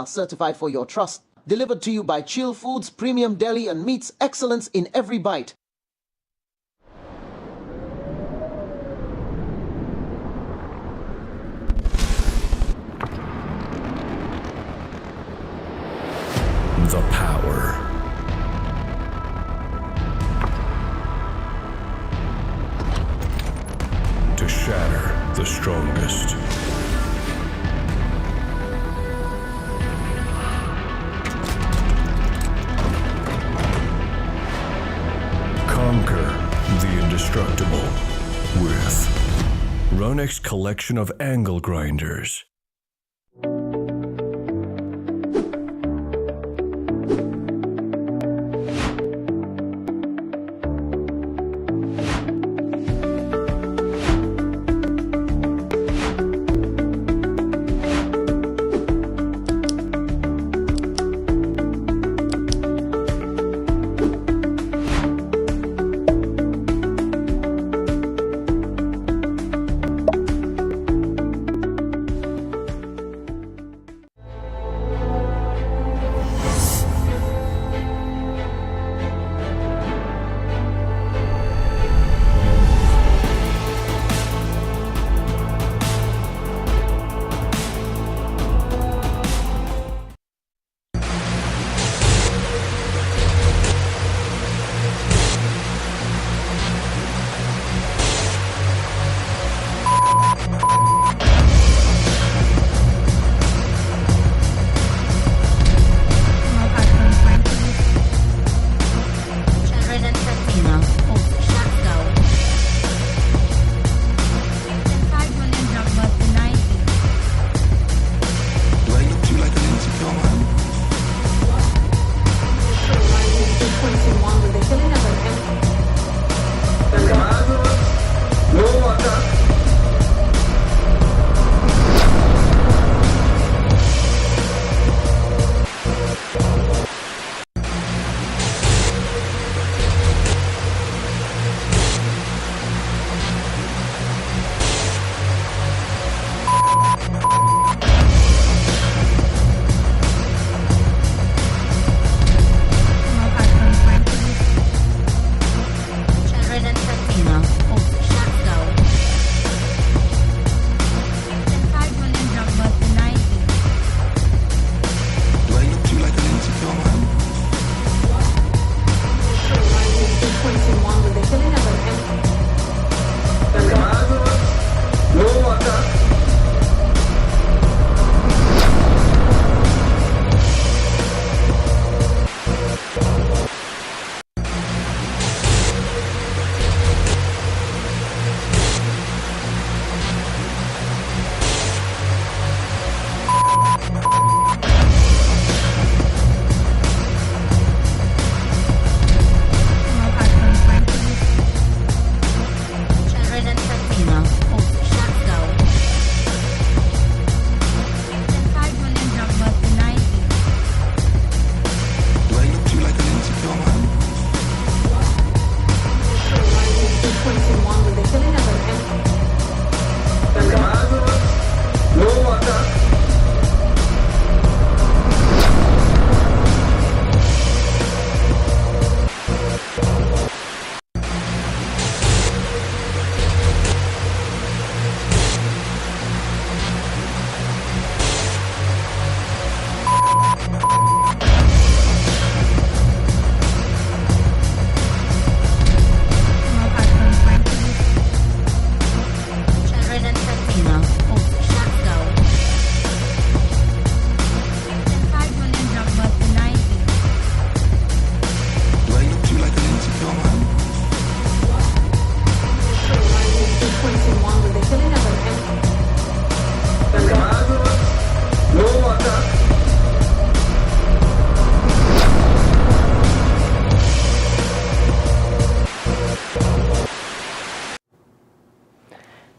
Certified for your trust. Delivered to you by Chill Foods, Premium Deli and Meats, excellence in every bite. The power. To shatter the strongest. Conquer the indestructible with Ronex's collection of angle grinders.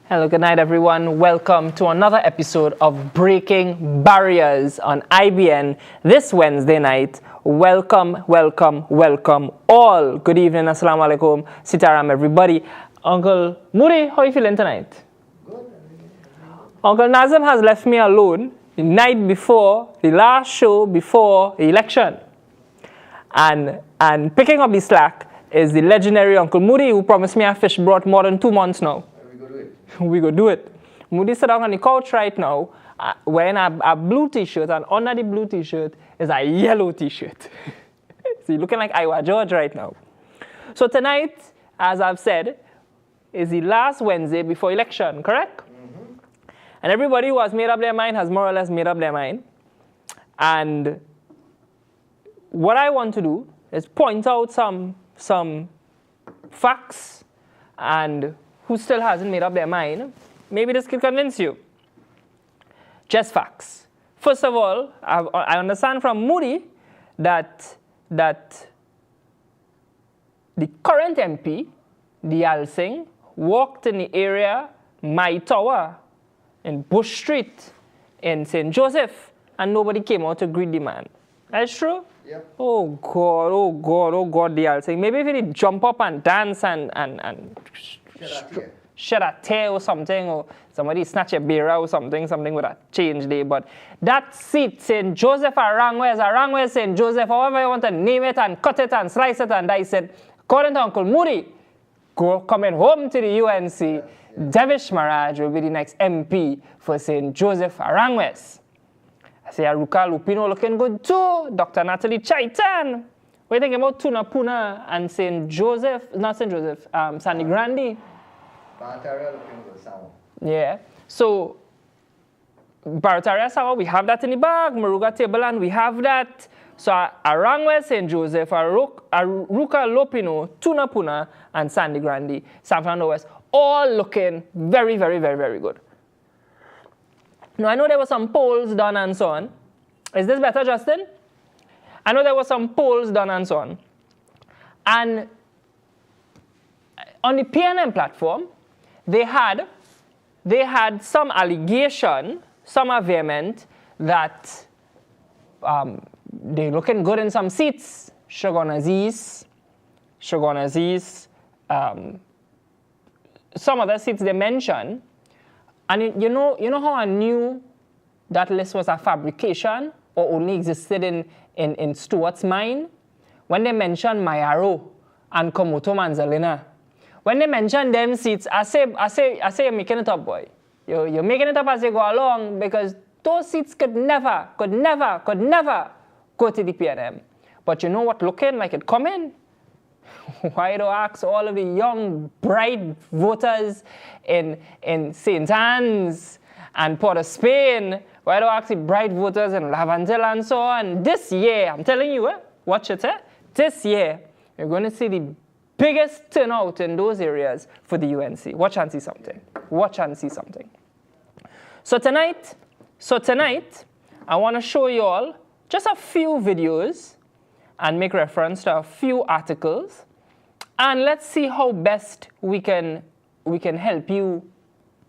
Hello, good night, everyone. Welcome to another episode of Breaking Barriers on IBN this Wednesday night. Welcome, welcome, welcome all. Good evening, assalamu alaikum, sitaram, everybody. Uncle Muri, how are you feeling tonight? Good. Uncle Nazim has left me alone. the night before, the last show before the election. And picking up the slack is the legendary Uncle Moody, who promised me a fish broth more than 2 months now. We go do it. We go do it. Moody sat down on the couch right now, wearing a blue t-shirt, and under the blue t-shirt is a yellow t-shirt. So you're looking like Iowa George right now. So tonight, as I've said, is the last Wednesday before election, correct? Mm-hmm. And everybody who has made up their mind has more or less made up their mind. And what I want to do is point out some facts, and who still hasn't made up their mind, maybe this can convince you. Just facts. First of all, I understand from Moody that the current MP, Diyal Singh, walked in the area, My Tower, in Bush Street, in St. Joseph, and nobody came out to greet the man. That's true? Yep. Oh God, Diyal Singh. Maybe if he did jump up and dance and shed a tear or something, or somebody snatch a beer or something would have changed there. But that seat, St. Joseph Arangwes, St. Joseph, however you want to name it and cut it and slice it and dice it, according to Uncle Moody, coming home to the UNC, Devish Maharaj will be the next MP for St. Joseph Arangwes. I say Aruka Lupino looking good too, Dr. Natalie Chaitan. What do you think about Tuna Puna and St. Joseph, not St. Joseph, Sandy Grande? Yeah. So, Barataria Sawa, we have that in the bag. Maruga Table, and we have that. So, Arangwes, St. Joseph, Aruka Lopino, Tuna Puna, and Sandy Grande, San Fernando West, all looking very, very, very, very good. Now, I know there were some polls done and so on. Is this better, Justin? I know there were some polls done and so on. And on the PNM platform, they had some allegation, some vehement, that they're looking good in some seats. Shogun Aziz, some other seats they mentioned. And you know how I knew that list was a fabrication or only existed in Stuart's mind? When they mentioned Mayaro and Komoto Manzalina. When they mention them seats, I say you're making it up, boy. You're making it up as you go along, because those seats could never go to the PNM. But you know what looking like it coming? Why do I ask all of the young, bright voters in St. Anne's and Port of Spain? Why do I ask the bright voters in Laventille and so on? This year, I'm telling you, watch it, this year, you're going to see the biggest turnout in those areas for the UNC. Watch and see something. So tonight, I want to show you all just a few videos and make reference to a few articles, and let's see how best we can help you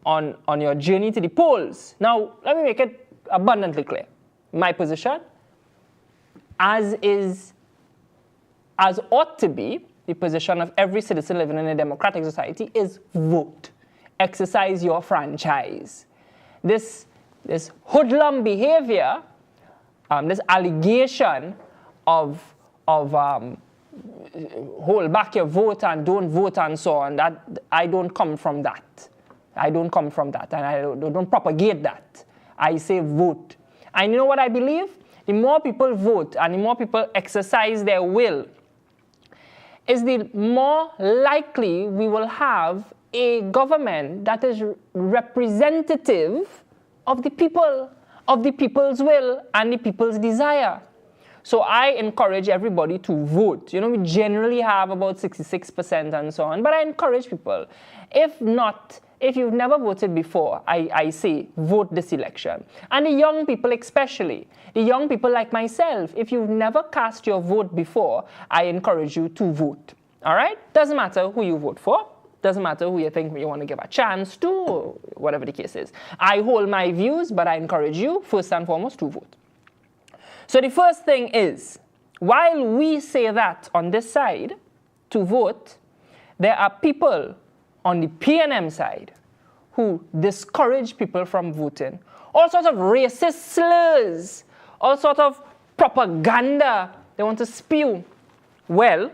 on your journey to the polls. Now, let me make it abundantly clear. My position, as ought to be the position of every citizen living in a democratic society, is vote. Exercise your franchise. This hoodlum behavior, this allegation of hold back your vote and don't vote and so on, that I don't come from that. And I don't propagate that. I say vote. And you know what I believe? The more people vote and the more people exercise their will, is the more likely we will have a government that is representative of the people, of the people's will and the people's desire. So I encourage everybody to vote. You know, we generally have about 66% and so on, but I encourage people. If you've never voted before, I say vote this election. And the young people especially, the young people like myself, if you've never cast your vote before, I encourage you to vote. All right? Doesn't matter who you vote for. Doesn't matter who you think you want to give a chance to, or whatever the case is. I hold my views, but I encourage you, first and foremost, to vote. So the first thing is, while we say that on this side, to vote, there are people on the PNM side who discourage people from voting, all sorts of racist slurs, all sorts of propaganda they want to spew. Well,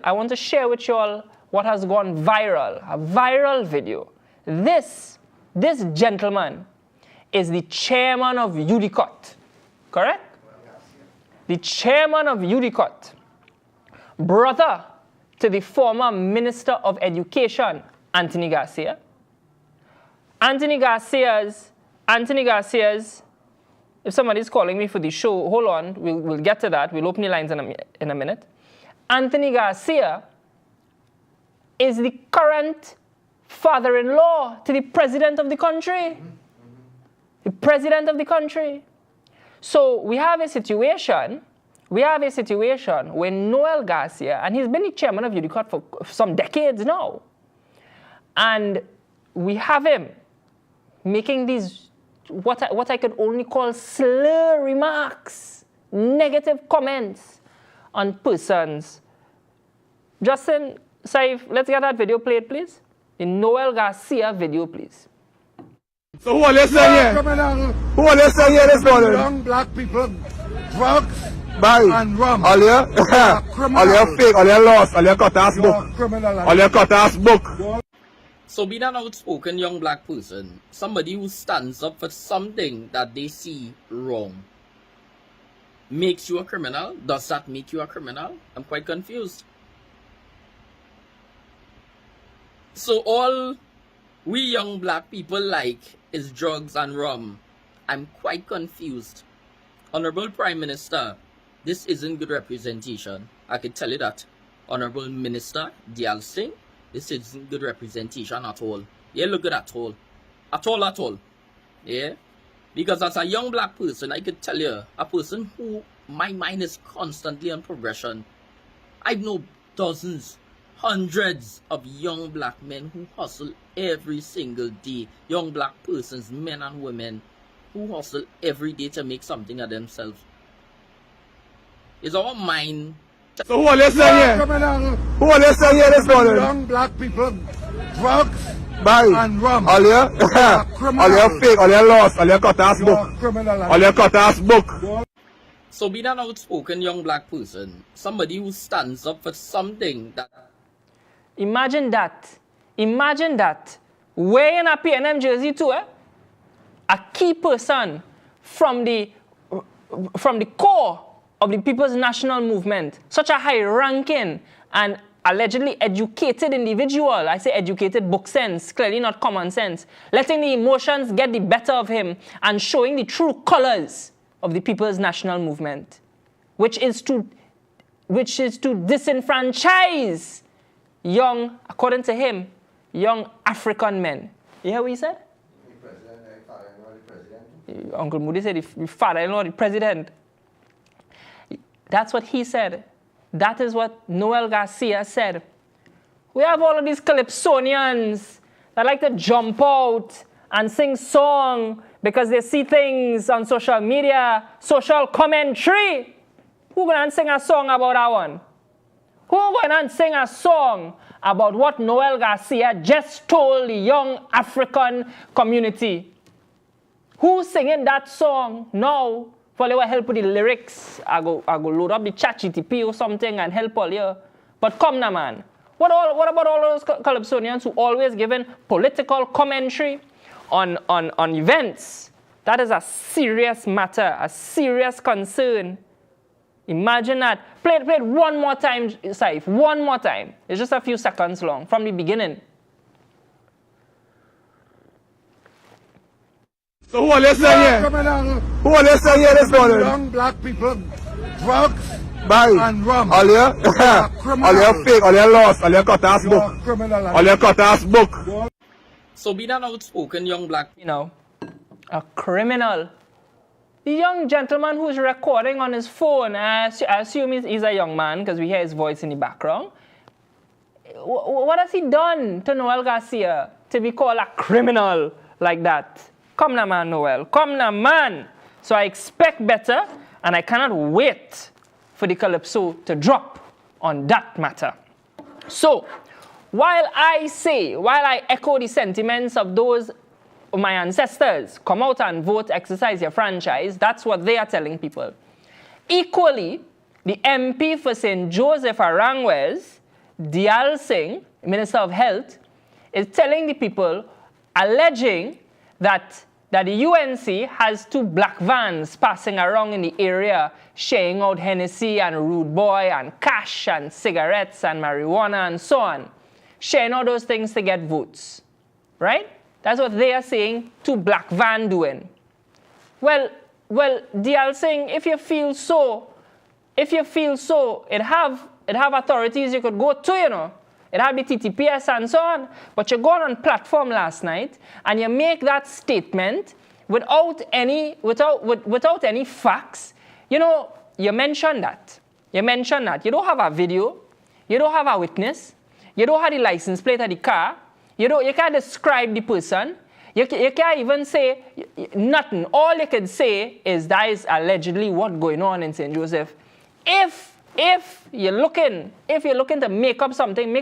I want to share with you all what has gone viral, a viral video. This gentleman is the chairman of UDCOT, correct? The chairman of UDCOT, brother to the former Minister of Education, Anthony Garcia. Anthony Garcia's, if somebody's calling me for the show, hold on, we'll get to that. We'll open the lines in a minute. Anthony Garcia is the current father-in-law to the president of the country. The president of the country. So we have a situation where Noel Garcia, and he's been the chairman of UDCOT for some decades now, and we have him making these, what I could only call slur remarks, negative comments on persons. Justin, Saif, let's get that video played, please. The Noel Garcia video, please. So who are they saying here? Who are they saying here this morning? Young black people, drugs, and rum. All you? All you fake, all you lost, all you cut ass book. All you cut ass book. So being an outspoken young black person, somebody who stands up for something that they see wrong, makes you a criminal? Does that make you a criminal? I'm quite confused. So all we young black people like is drugs and rum. I'm quite confused. Honorable Prime Minister, this isn't good representation. I can tell you that. Honorable Minister Dial Singh, this isn't good representation at all. Yeah, look good at all. At all. Yeah? Because as a young black person, I could tell you, a person who my mind is constantly on progression. I know dozens, hundreds of young black men who hustle every single day. Young black persons, men and women, who hustle every day to make something of themselves. Is our mind... So who are they saying here? Who are they saying here this morning? Young black people, drugs, and rum. All you? All you fake, all you lost, all you cut ass book. All you cut ass book. So being an outspoken young black person, somebody who stands up for something that... Imagine that. Wearing a PNM jersey too, eh? A key person from the core of the People's National Movement, such a high-ranking and allegedly educated individual. I say educated book sense, clearly not common sense. Letting the emotions get the better of him and showing the true colors of the People's National Movement, which is to disenfranchise young, according to him, young African men. You hear what he said? Uncle Moody said, the father-in-law, the president. That's what he said. That is what Noel Garcia said. We have all of these calypsonians that like to jump out and sing song because they see things on social media, social commentary. Who going to sing a song about that one? Who going to sing a song about what Noel Garcia just told the young African community? Who's singing that song now? For they will help with the lyrics. I go load up the ChatGPT or something and help all you. But come now, man. What about all those calypsonians who always giving political commentary on events? That is a serious matter, a serious concern. Imagine that. Play it one more time, Saif. One more time. It's just a few seconds long from the beginning. So who are they saying here? Who are they saying here this morning? Young black people, drugs, and rum. All you? All you fake, all you lost, all you cut ass book. All you cut ass book. So being an outspoken young black... You know, a criminal. The young gentleman who's recording on his phone, I assume he's a young man because we hear his voice in the background. What has he done to Noel Garcia to be called a criminal like that? Come now, man, Noel. Come now, man. So I expect better, and I cannot wait for the Calypso to drop on that matter. So, while I echo the sentiments of those my ancestors. Come out and vote, exercise your franchise. That's what they are telling people. Equally, the MP for St. Joseph Arangwes, Dial Singh, Minister of Health, is telling the people, alleging that the UNC has 2 black vans passing around in the area, sharing out Hennessy and Rude Boy and cash and cigarettes and marijuana and so on. Sharing all those things to get votes. Right? That's what they are saying 2 black van doing. Well, Dial Singh, if you feel so, it have authorities you could go to, you know. It had the TTPS and so on. But you go on platform last night and you make that statement without any facts. You know, you mentioned that. You don't have a video. You don't have a witness. You don't have the license plate of the car. You can't describe the person. You can't even say nothing. All you can say is that is allegedly what's going on in St. Joseph. If you're looking to make up something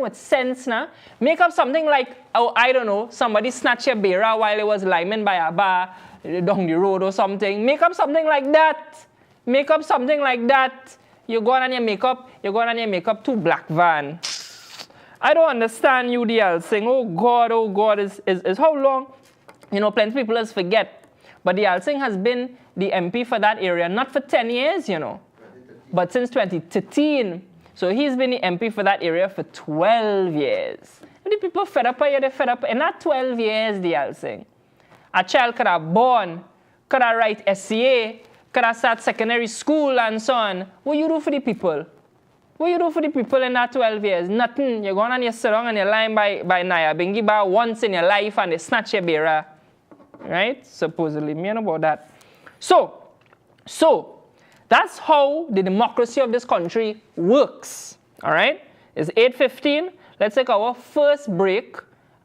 with sense now. Make up something like, oh, I don't know, somebody snatched your bearer while it was liming by a bar down the road or something. Make up something like that. You go on and you make up 2 black van. I don't understand you, DL, saying, oh God, is how long? You know, plenty of people just forget. But DL Singh has been the MP for that area, not for 10 years, you know, but since 2013. So he's been the MP for that area for 12 years. And the people fed up, they're fed up. In that 12 years, DL Singh, a child could have born, could have write SCA, could have start secondary school and so on. What you do for the people? What you do for the people in that 12 years? Nothing. You go on and you sit down and you line by Naya Bingi Bar once in your life and they snatch your bearer. Right? Supposedly. Me know about that. So, that's how the democracy of this country works. All right? It's 8:15. Let's take our first break.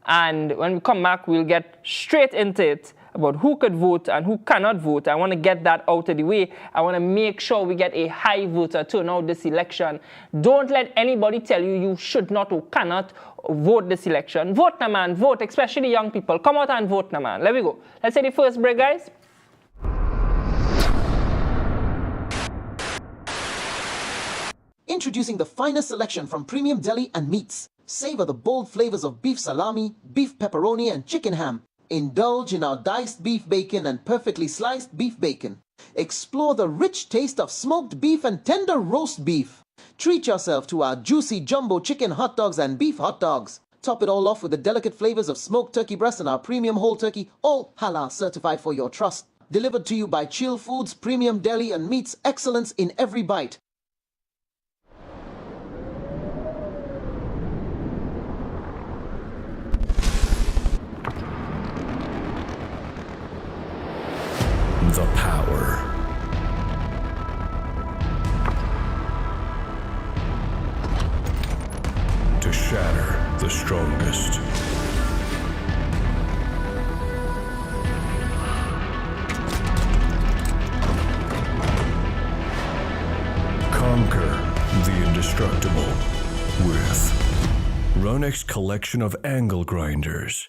And when we come back, we'll get straight into it about who could vote and who cannot vote. I want to get that out of the way. I want to make sure we get a high voter turnout this election. Don't let anybody tell you you should not or cannot vote this election. Vote, na man, vote, especially young people. Come out and vote, na man. Let me go. Let's say the first break, guys. Introducing the finest selection from premium deli and meats. Savor the bold flavors of beef salami, beef pepperoni, and chicken ham. Indulge in our diced beef bacon and perfectly sliced beef bacon. Explore the rich taste of smoked beef and tender roast beef. Treat yourself to our juicy jumbo chicken hot dogs and beef hot dogs. Top it all off with the delicate flavors of smoked turkey breast and our premium whole turkey, all halal certified for your trust. Delivered to you by Chill Foods, premium deli and meats, excellence in every bite. The power. To shatter the strongest. Conquer the indestructible with Ronex's collection of angle grinders.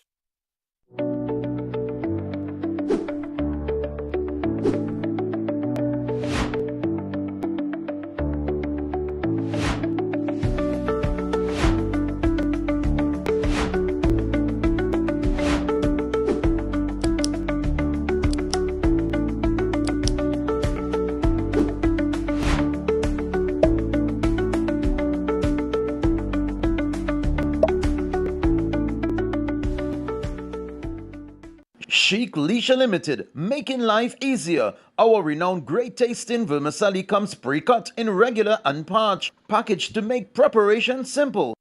Chic Leisure Limited, making life easier. Our renowned great tasting vermicelli comes pre-cut in regular and parch, packaged to make preparation simple.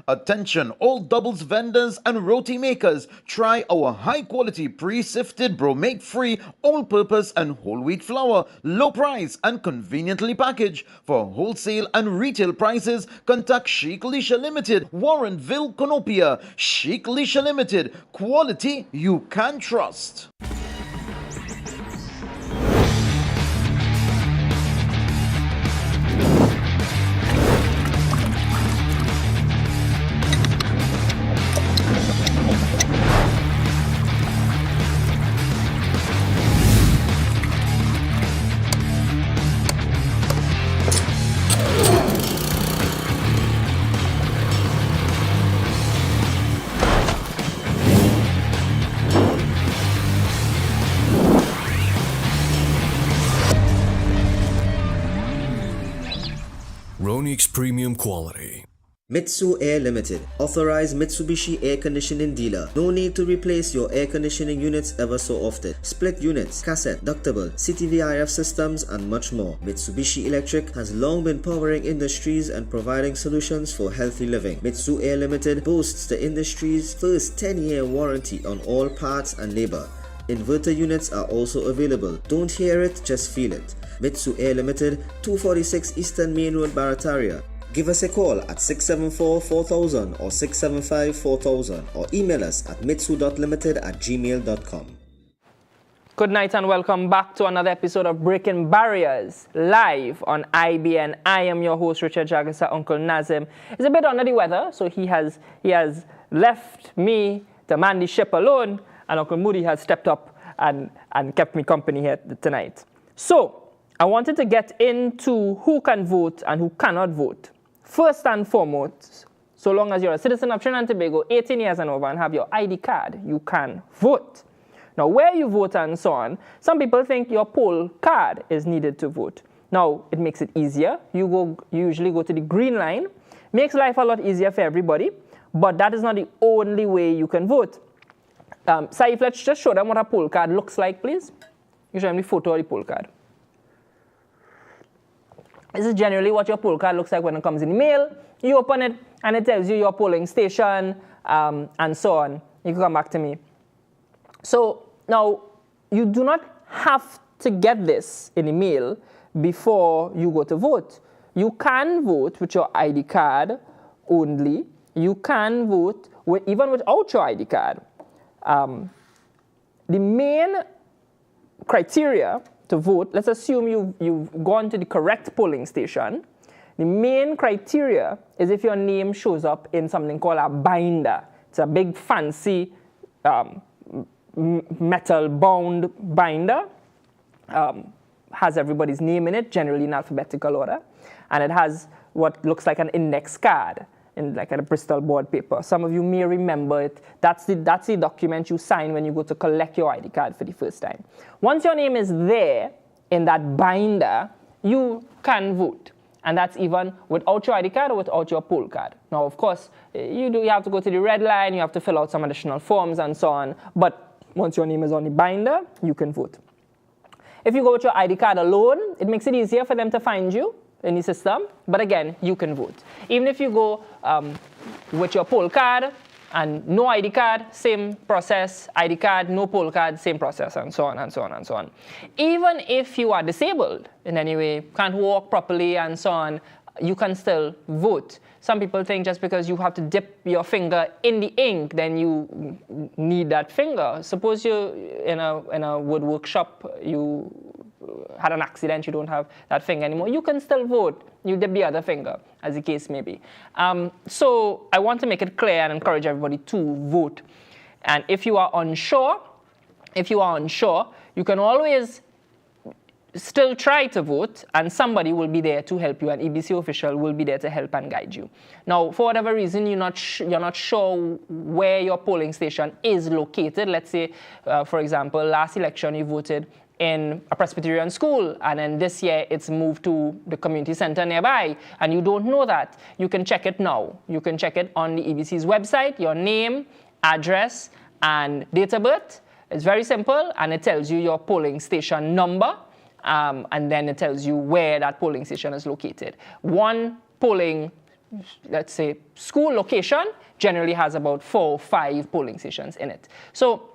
Attention all doubles vendors and roti makers, try our high quality pre-sifted bromate free all-purpose and whole wheat flour, low price and conveniently packaged. For wholesale and retail prices, contact Chic Leisure Limited, Warrenville, Conopia. Chic Leisure Limited, quality you can trust. Ronix Premium Quality. Mitsu Air Limited, authorized Mitsubishi air conditioning dealer. No need to replace your air conditioning units ever so often. Split units, cassette, ductable, CTVIF systems, and much more. Mitsubishi Electric has long been powering industries and providing solutions for healthy living. Mitsu Air Limited boasts the industry's first 10-year warranty on all parts and labor. Inverter units are also available. Don't hear it, just feel it. Mitsu Air Limited, 246 Eastern Main Road, Barataria. Give us a call at 674-4000 or 675-4000 or email us at mitsu.limited@gmail.com. Good night and welcome back to another episode of Breaking Barriers live on IBN. I am your host, Richard Jagasa. Uncle Nazim is a bit under the weather, so he has left me to man the ship alone, and Uncle Moody has stepped up and kept me company here tonight. So I wanted to get into who can vote and who cannot vote. First and foremost, so long as you're a citizen of Trinidad and Tobago, 18 years and over, and have your ID card, you can vote. Now, where you vote and so on, some people think your poll card is needed to vote. Now, it makes it easier. You usually go to the green line. Makes life a lot easier for everybody, but that is not the only way you can vote. Saif, let's just show them what a poll card looks like, please. You show them the photo of the poll card. This is generally what your poll card looks like when it comes in the mail. You open it, and it tells you your polling station, and so on. You can come back to me. So now, you do not have to get this in the mail before you go to vote. You can vote with your ID card only. You can vote even without your ID card. The main criteria to vote, let's assume you've gone to the correct polling station. The main criteria is if your name shows up in something called a binder. It's a big fancy metal bound binder. Has everybody's name in it, generally in alphabetical order. And it has what looks like an index card in like a Bristol board paper. Some of you may remember it. That's the document you sign when you go to collect your ID card for the first time. Once your name is there in that binder, you can vote. And that's even without your ID card or without your poll card. Now, of course, you have to go to the red line, you have to fill out some additional forms and so on. But once your name is on the binder, you can vote. If you go with your ID card alone, it makes it easier for them to find you in the system, but again, you can vote. Even if you go with your poll card and no ID card, same process, ID card, no poll card, same process, and so on, and so on, and so on. Even if you are disabled in any way, can't walk properly, and so on, you can still vote. Some people think just because you have to dip your finger in the ink, then you need that finger. Suppose you're in a wood workshop, you had an accident, you don't have that finger anymore, you can still vote. You dip the other finger, as the case may be. So I want to make it clear and encourage everybody to vote. And if you are unsure, you can always still try to vote, and somebody will be there to help you. An EBC official will be there to help and guide you. Now, for whatever reason, you're not sure where your polling station is located. Let's say, for example, last election you voted in a Presbyterian school, and then this year it's moved to the community center nearby, and you don't know that. You can check it now. You can check it on the EBC's website, your name, address, and date of birth. It's very simple, and it tells you your polling station number, and then it tells you where that polling station is located. One polling, let's say, school location generally has about 4 or 5 polling stations in it. So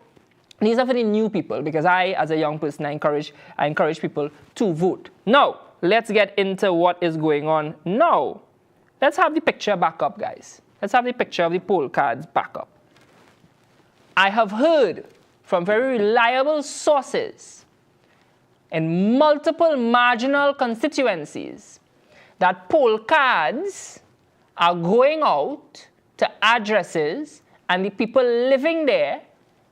these are for the new people, because I, as a young person, I encourage people to vote. Now, let's get into what is going on now. Let's have the picture back up, guys. Let's have the picture of the poll cards back up. I have heard from very reliable sources in multiple marginal constituencies that poll cards are going out to addresses, and the people living there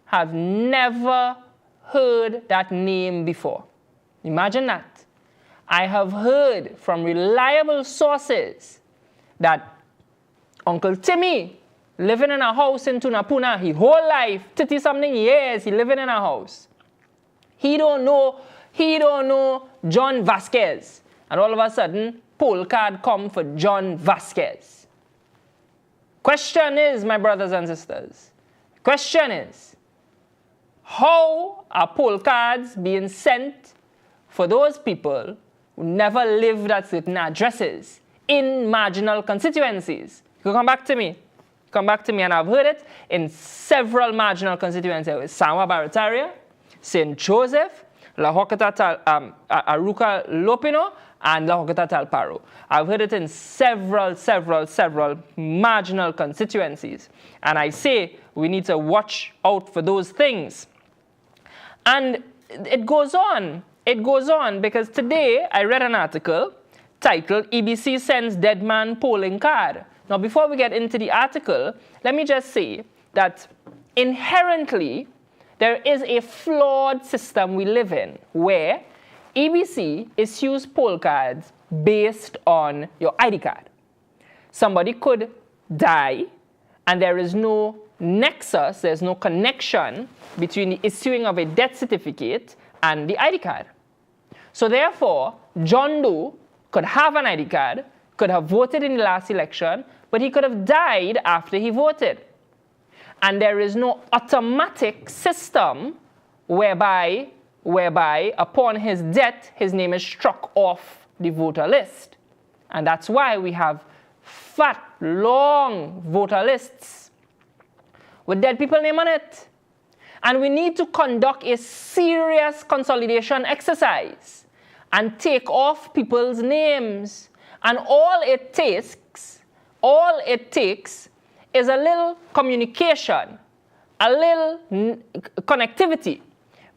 have never heard that name before. Imagine that. I have heard from reliable sources that Uncle Timmy living in a house in Tunapuna, his whole life, 30-something years, he living in a house. He don't know John Vasquez. And all of a sudden, poll card come for John Vasquez. Question is, my brothers and sisters, question is, how are poll cards being sent for those people who never lived at certain addresses in marginal constituencies? You come back to me. Come back to me, and I've heard it in several marginal constituencies. Sama Barataria, St. Joseph, La Hokata Aruka Lopino, and La Hokata Talparo. I've heard it in several marginal constituencies. And I say we need to watch out for those things. And it goes on. It goes on because today I read an article titled EBC Sends Dead Man Polling Card. Now, before we get into the article, let me just say that inherently there is a flawed system we live in where EBC issues poll cards based on your ID card. Somebody could die and there is no nexus, there's no connection between the issuing of a death certificate and the ID card. So therefore, John Doe could have an ID card, could have voted in the last election, but he could have died after he voted. And there is no automatic system whereby upon his death, his name is struck off the voter list. And that's why we have fat, long voter lists with dead people name on it. And we need to conduct a serious consolidation exercise and take off people's names. And all it takes is a little communication, a little connectivity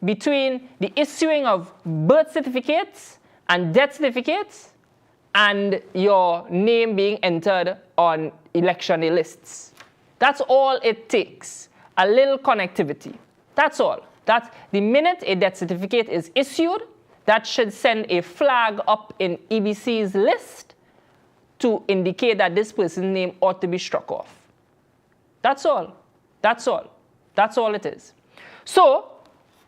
between the issuing of birth certificates and death certificates and your name being entered on election lists. That's all it takes, a little connectivity. That's all. That's the minute a death certificate is issued, that should send a flag up in EBC's list to indicate that this person's name ought to be struck off. That's all. That's all. That's all it is. So,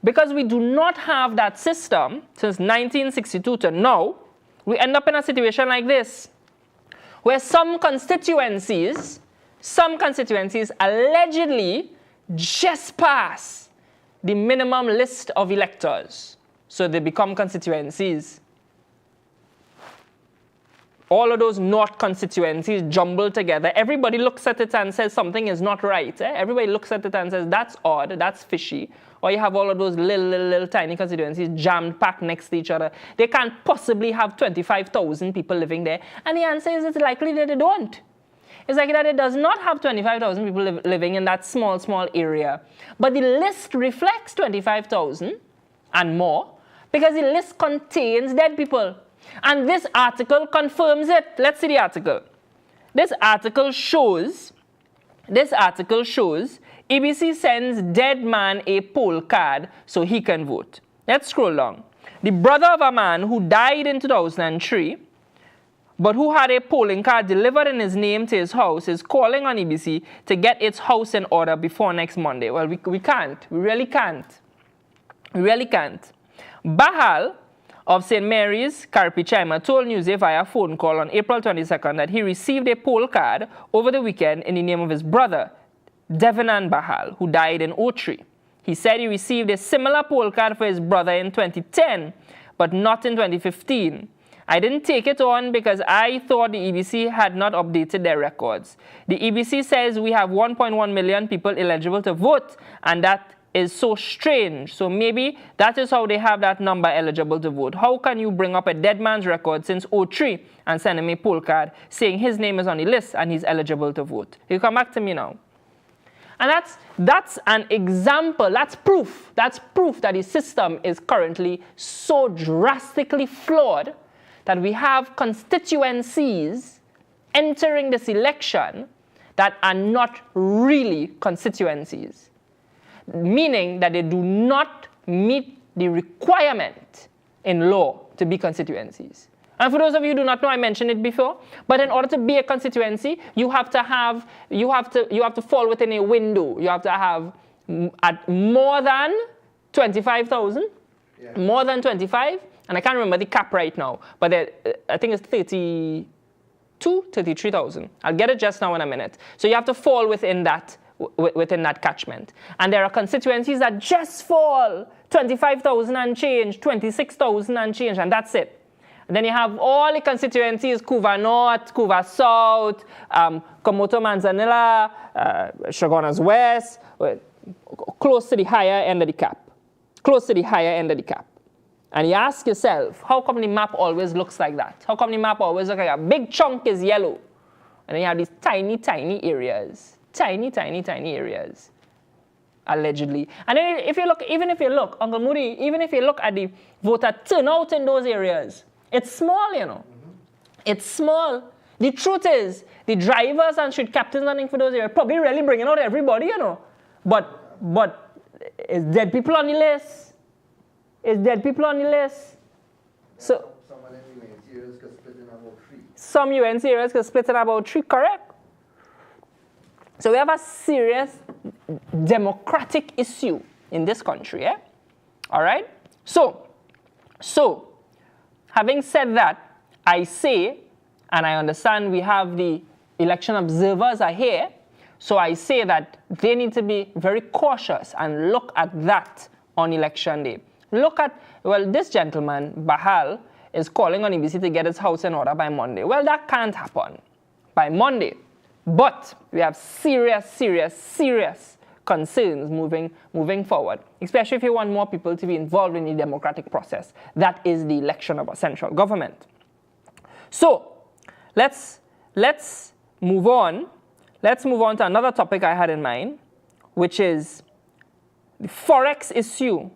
because we do not have that system since 1962 to now, we end up in a situation like this, where some constituencies allegedly just pass the minimum list of electors. So they become constituencies. All of those not constituencies jumbled together. Everybody looks at it and says something is not right. Everybody looks at it and says that's odd, that's fishy. Or you have all of those little tiny constituencies jammed packed next to each other. They can't possibly have 25,000 people living there. And the answer is it's likely that they don't. It's likely that it does not have 25,000 people living in that small area. But the list reflects 25,000 and more because the list contains dead people. And this article confirms it. Let's see the article. This article shows EBC sends dead man a poll card so he can vote. Let's scroll down. The brother of a man who died in 2003, but who had a polling card delivered in his name to his house, is calling on EBC to get its house in order before next Monday. Well, we can't. We really can't. We really can't. Bahal of St. Mary's, Carpichaima, told Newsday via phone call on April 22nd that he received a poll card over the weekend in the name of his brother, Devanan Bahal, who died in 2003. He said he received a similar poll card for his brother in 2010, but not in 2015. I didn't take it on because I thought the EBC had not updated their records. The EBC says we have 1.1 million people eligible to vote, and that is so strange. So maybe that is how they have that number eligible to vote. How can you bring up a dead man's record since 2003 and send him a poll card saying his name is on the list and he's eligible to vote? You come back to me now. And that's an example, that's proof that the system is currently so drastically flawed that we have constituencies entering this election that are not really constituencies, meaning that they do not meet the requirement in law to be constituencies. And for those of you who do not know, I mentioned it before, but in order to be a constituency, you have to fall within a window. You have to have at more than 25,000, more than 25, And I can't remember the cap right now, but I think it's 33,000. I'll get it just now in a minute. So you have to fall within that catchment. And there are constituencies that just fall 25,000 and change, 26,000 and change, and that's it. And then you have all the constituencies, Couva North, Couva South, Komoto Manzanilla, Chaguanas West, close to the higher end of the cap. Close to the higher end of the cap. And you ask yourself, how come the map always looks like that? How come the map always looks like a big chunk is yellow? And then you have these tiny, tiny areas. Tiny, tiny, tiny areas. Allegedly. And then even if you look, Uncle Moody, even if you look at the voter turnout in those areas, it's small, you know. It's small. The truth is, the drivers and street captains running for those areas probably really bringing out everybody, you know. But is dead people on the list? Is dead people on the list? So some UNC areas could split in about 3, correct? So we have a serious democratic issue in this country, eh? All right? So, having said that, I say, and I understand we have the election observers are here, so I say that they need to be very cautious and look at that on election day. Look at, well, this gentleman, Bahal, is calling on EBC to get his house in order by Monday. Well, that can't happen by Monday. But we have serious concerns moving forward, especially if you want more people to be involved in the democratic process. That is the election of a central government. So let's move on. Let's move on to another topic I had in mind, which is the forex issue.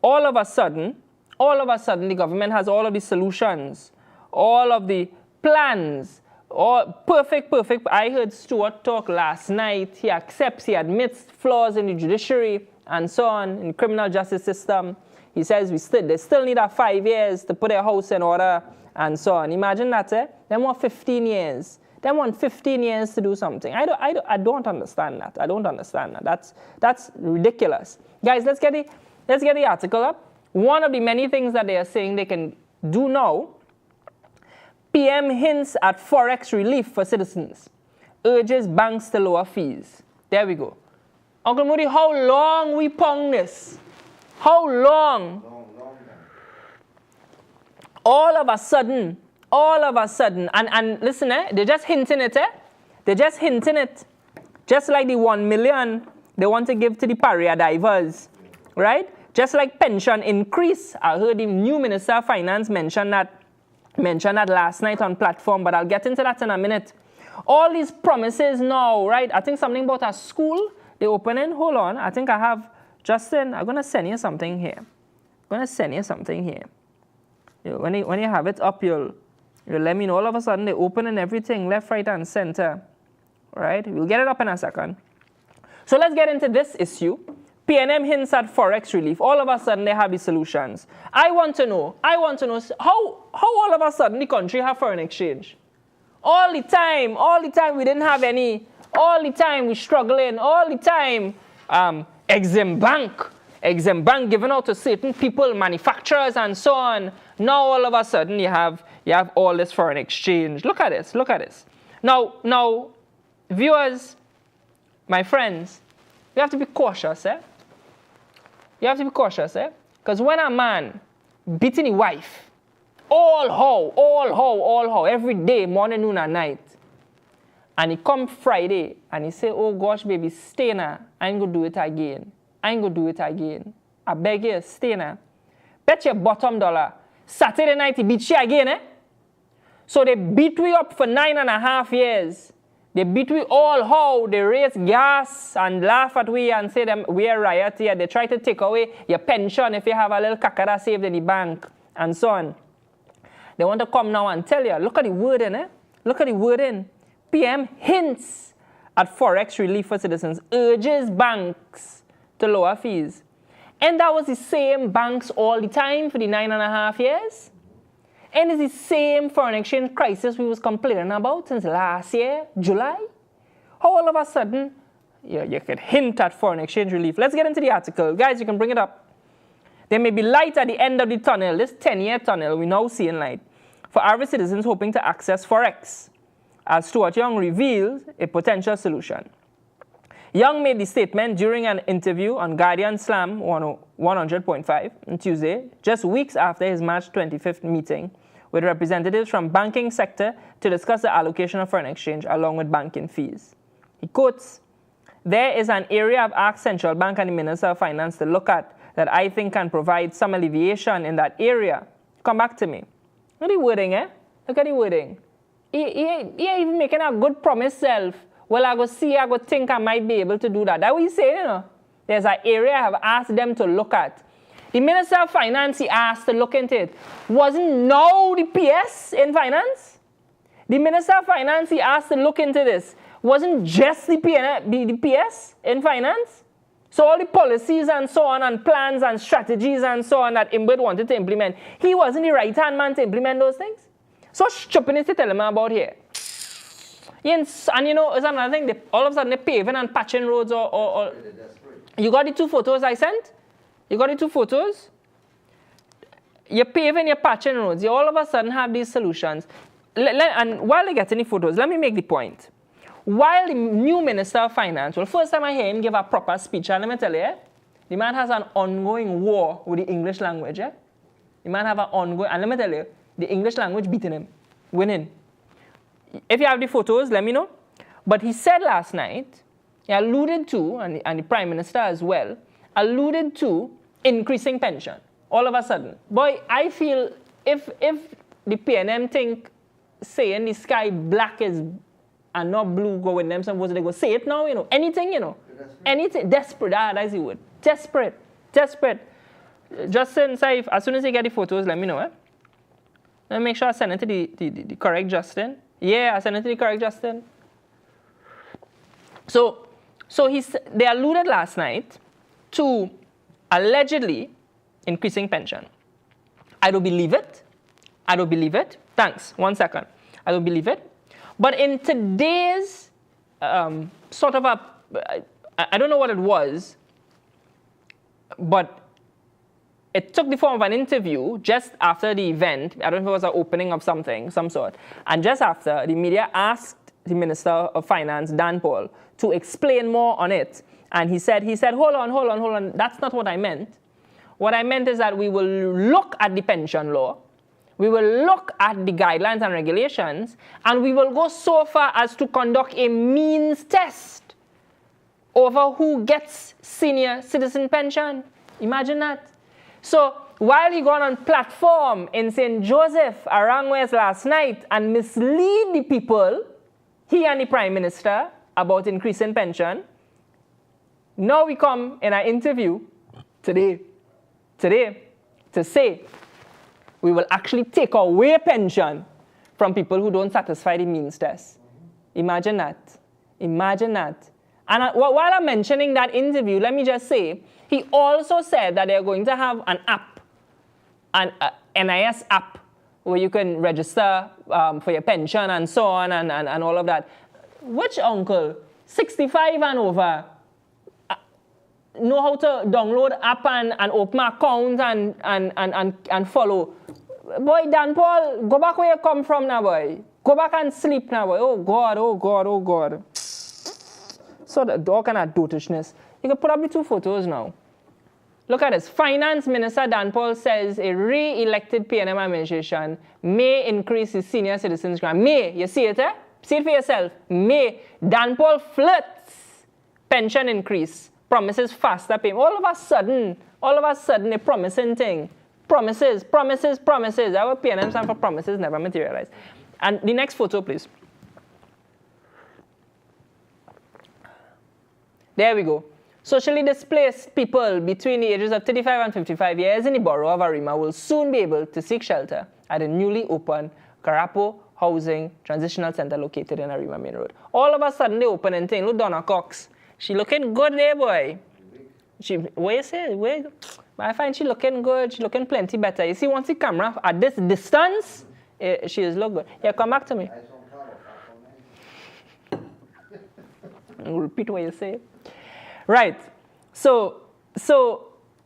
All of a sudden, the government has all of the solutions, all of the plans, all perfect. I heard Stuart talk last night. He admits flaws in the judiciary and so on, in the criminal justice system. He says they still need 5 years to put their house in order and so on. Imagine that, eh? They want 15 years. They want 15 years to do something. I don't understand that. I don't understand that. That's ridiculous. Guys, let's get the article up. One of the many things that they are saying they can do now, PM hints at forex relief for citizens, urges banks to lower fees. There we go. Uncle Moody, how long we pong this? How long? Long. All of a sudden, and listen, they're just hinting it, They're just hinting it. Just like the 1 million they want to give to the pariah divers, right? Just like pension increase. I heard the new Minister of Finance mention that last night on platform, but I'll get into that in a minute. All these promises now, right? I think something about a school, they're opening. Hold on. I think I have, Justin, I'm going to send you something here. When you have it up, you'll let me know. All of a sudden, they're opening everything left, right, and center, right? We'll get it up in a second. So let's get into this issue. PNM hints at forex relief. All of a sudden, they have the solutions. I want to know how all of a sudden the country have foreign exchange. All the time we didn't have any. All the time we struggling. All the time, Exim Bank given out to certain people, manufacturers, and so on. Now all of a sudden you have all this foreign exchange. Look at this. Now, viewers, my friends, you have to be cautious, Because when a man beating his wife, all how, every day, morning, noon, and night, and he come Friday, and he say, oh gosh, baby, stay now. I ain't gonna do it again. I beg you, stay now. Bet your bottom dollar. Saturday night, he beat you again, eh? So they beat we up for 9.5 years. They beat we all how they raise gas and laugh at we and say them we are riot here. They try to take away your pension if you have a little kakara saved in the bank and so on. They want to come now and tell you, look at the wording, PM hints at forex relief for citizens, urges banks to lower fees. And that was the same banks all the time for the 9.5 years. And it's the same foreign exchange crisis we was complaining about since last year, July. How all of a sudden, you could hint at foreign exchange relief. Let's get into the article. Guys, you can bring it up. There may be light at the end of the tunnel, this 10-year tunnel, we're now seeing light, for average citizens hoping to access forex, as Stuart Young reveals a potential solution. Young made the statement during an interview on Guardian Slam 100.5 on Tuesday, just weeks after his March 25th meeting with representatives from banking sector to discuss the allocation of foreign exchange along with banking fees. He quotes, "There is an area I've asked Central Bank and the Minister of Finance to look at that I think can provide some alleviation in that area. Come back to me." Look at the wording, eh? Look at the wording. He even making a good promise self. Well, I go see, I go think I might be able to do that. That's what he's saying, you know. There's an area I have asked them to look at. The Minister of Finance, he asked to look into it. Wasn't now the PS in finance? The Minister of Finance, he asked to look into this. Wasn't just the PS in finance? So all the policies and so on and plans and strategies and so on that Imbert wanted to implement, he wasn't the right-hand man to implement those things? So stupidness to tell him about here. Yes, and you know, it's another thing, all of a sudden they're paving and patching roads or you got the two photos I sent? You got the two photos? You're paving, you're patching roads. You all of a sudden have these solutions. And while they get any photos, let me make the point. While the new Minister of Finance, well, first time I hear him give a proper speech, and let me tell you, the man has an ongoing war with the English language. The man have an ongoing, and let me tell you, the English language beating him, winning. If you have the photos, let me know. But he said last night, he alluded to, and the Prime Minister as well, alluded to increasing pension. All of a sudden. Boy, I feel if the PNM think saying the sky black is and not blue go with them, suppose they go say it now, you know. Anything, you know. Anything. Desperate, that's the word. Desperate. Justin, say as soon as you get the photos, let me know, eh? Let me make sure I send it to the correct Justin. Yeah, I sent it to the correct Justin. So they alluded last night to allegedly increasing pension. I don't believe it. Thanks. 1 second. I don't believe it. But in today's sort of I don't know what it was, but it took the form of an interview just after the event. I don't know if it was an opening of something, some sort. And just after, the media asked the Minister of Finance, Dan Paul, to explain more on it. And he said, hold on. That's not what I meant. What I meant is that we will look at the pension law. We will look at the guidelines and regulations. And we will go so far as to conduct a means test over who gets senior citizen pension. Imagine that. So while he got on platform in St. Joseph, Arangwes last night and mislead the people, he and the Prime Minister, about increasing pension, now we come in our interview today to say we will actually take away pension from people who don't satisfy the means test. Imagine that. And while I'm mentioning that interview, let me just say, he also said that they're going to have an app, an NIS app, where you can register for your pension and so on and all of that. Which uncle, 65 and over, know how to download app and open account and follow? Boy, Dan Paul, go back where you come from now, boy. Go back and sleep now, boy. Oh, God. So the dog kind of dotishness. You can put up the two photos now. Look at this. Finance Minister Dan Paul says a re-elected PNM administration may increase his senior citizens grant. May. You see it, eh? See it for yourself. May. Dan Paul flirts pension increase. Promises faster payment. All of a sudden, a promising thing. Promises. Our PNM stand for promises never materialize. And the next photo, please. There we go. Socially displaced people between the ages of 35 and 55 years in the borough of Arima will soon be able to seek shelter at a newly opened Karapo Housing Transitional Center located in Arima Main Road. All of a sudden, they open and thing. Look, Donna Cox. She looking good there, boy. Where you say? I find she looking good. She looking plenty better. You see, once the camera at this distance, she is look good. Yeah, come back to me. I'll repeat what you say. Right. So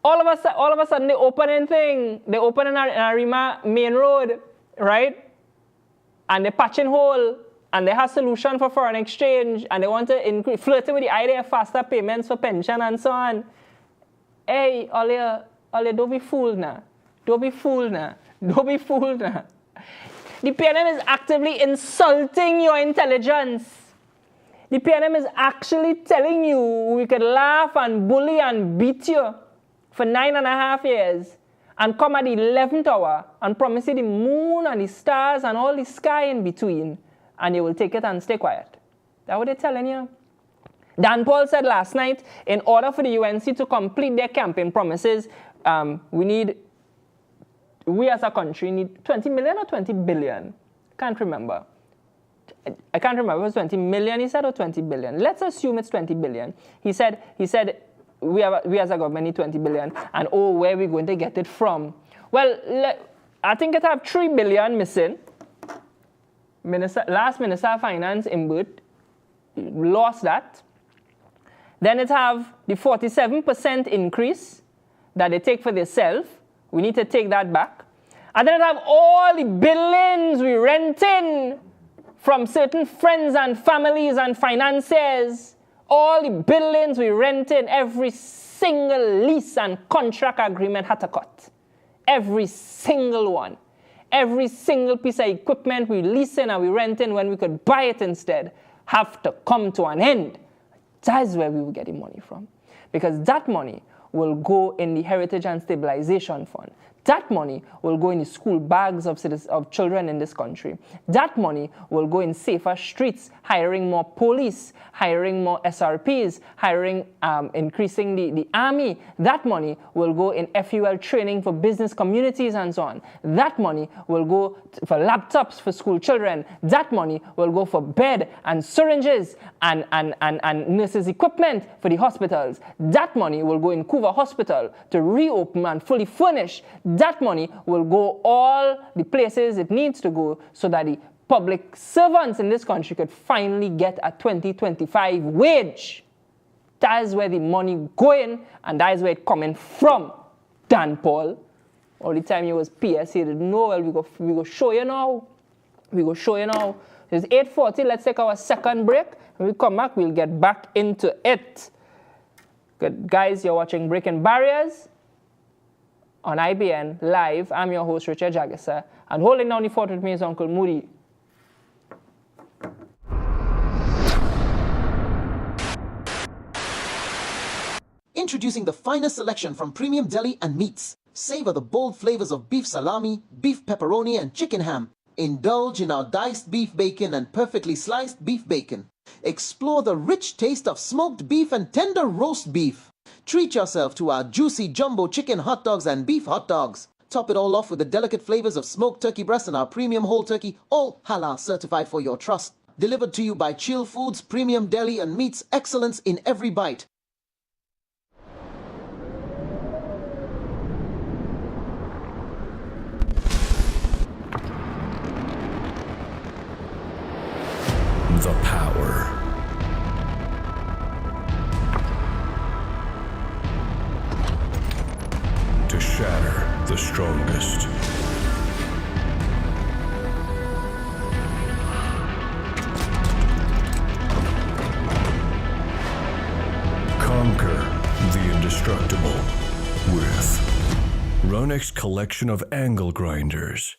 All of a sudden, they open in Arima main road, right? And they patch in hole, and they have solution for foreign exchange, and they want to increase, flirting with the idea of faster payments for pension and so on. Hey, Olia, don't be fooled now. Don't be fooled now. Don't be fooled now. The PNM is actively insulting your intelligence. The PNM is actually telling you we could laugh and bully and beat you for 9.5 years and come at the 11th hour and promise you the moon and the stars and all the sky in between, and you will take it and stay quiet. That's what they're telling you. Dan Paul said last night, in order for the UNC to complete their campaign promises, we as a country need 20 million or 20 billion. Can't remember. I can't remember if it was 20 million he said or 20 billion. Let's assume it's 20 billion. He said we as a government need 20 billion, and where are we going to get it from? Well, I think it have 3 billion missing. Last Minister of Finance, Imbut, lost that. Then it have the 47% increase that they take for themselves. We need to take that back. And then it have all the billions we renting from certain friends and families and financiers. All the billions we rented, every single lease and contract agreement had to cut. Every single one. Every single piece of equipment we leasing and we renting when we could buy it instead have to come to an end. That's where we will get the money from. Because that money will go in the Heritage and Stabilization Fund. That money will go in the school bags of children in this country. That money will go in safer streets, hiring more police, hiring more SRPs, increasing the army. That money will go in FUL training for business communities and so on. That money will go for laptops for school children. That money will go for bed and syringes and nurses' equipment for the hospitals. That money will go in Couva Hospital to reopen and fully furnish. That money will go all the places it needs to go so that the public servants in this country could finally get a 2025 wage. That is where the money going, and that is where it coming from. Dan Paul, all the time he was PS, he didn't know. Well, we go show you now. We go show you now. It's 8:40. Let's take our second break. When we come back, we'll get back into it. Good guys, you're watching Breaking Barriers on IBN Live. I'm your host, Richard Jagasa, and holding down the fort with me is Uncle Moody. Introducing the finest selection from premium deli and meats. Savor the bold flavors of beef salami, beef pepperoni, and chicken ham. Indulge in our diced beef bacon and perfectly sliced beef bacon. Explore the rich taste of smoked beef and tender roast beef. Treat yourself to our juicy jumbo chicken hot dogs and beef hot dogs. Top it all off with the delicate flavors of smoked turkey breast and our premium whole turkey, all halal certified for your trust. Delivered to you by Chill Foods, Premium Deli and Meats, excellence in every bite. The power. To shatter the strongest. Conquer the indestructible with Ronex's collection of angle grinders.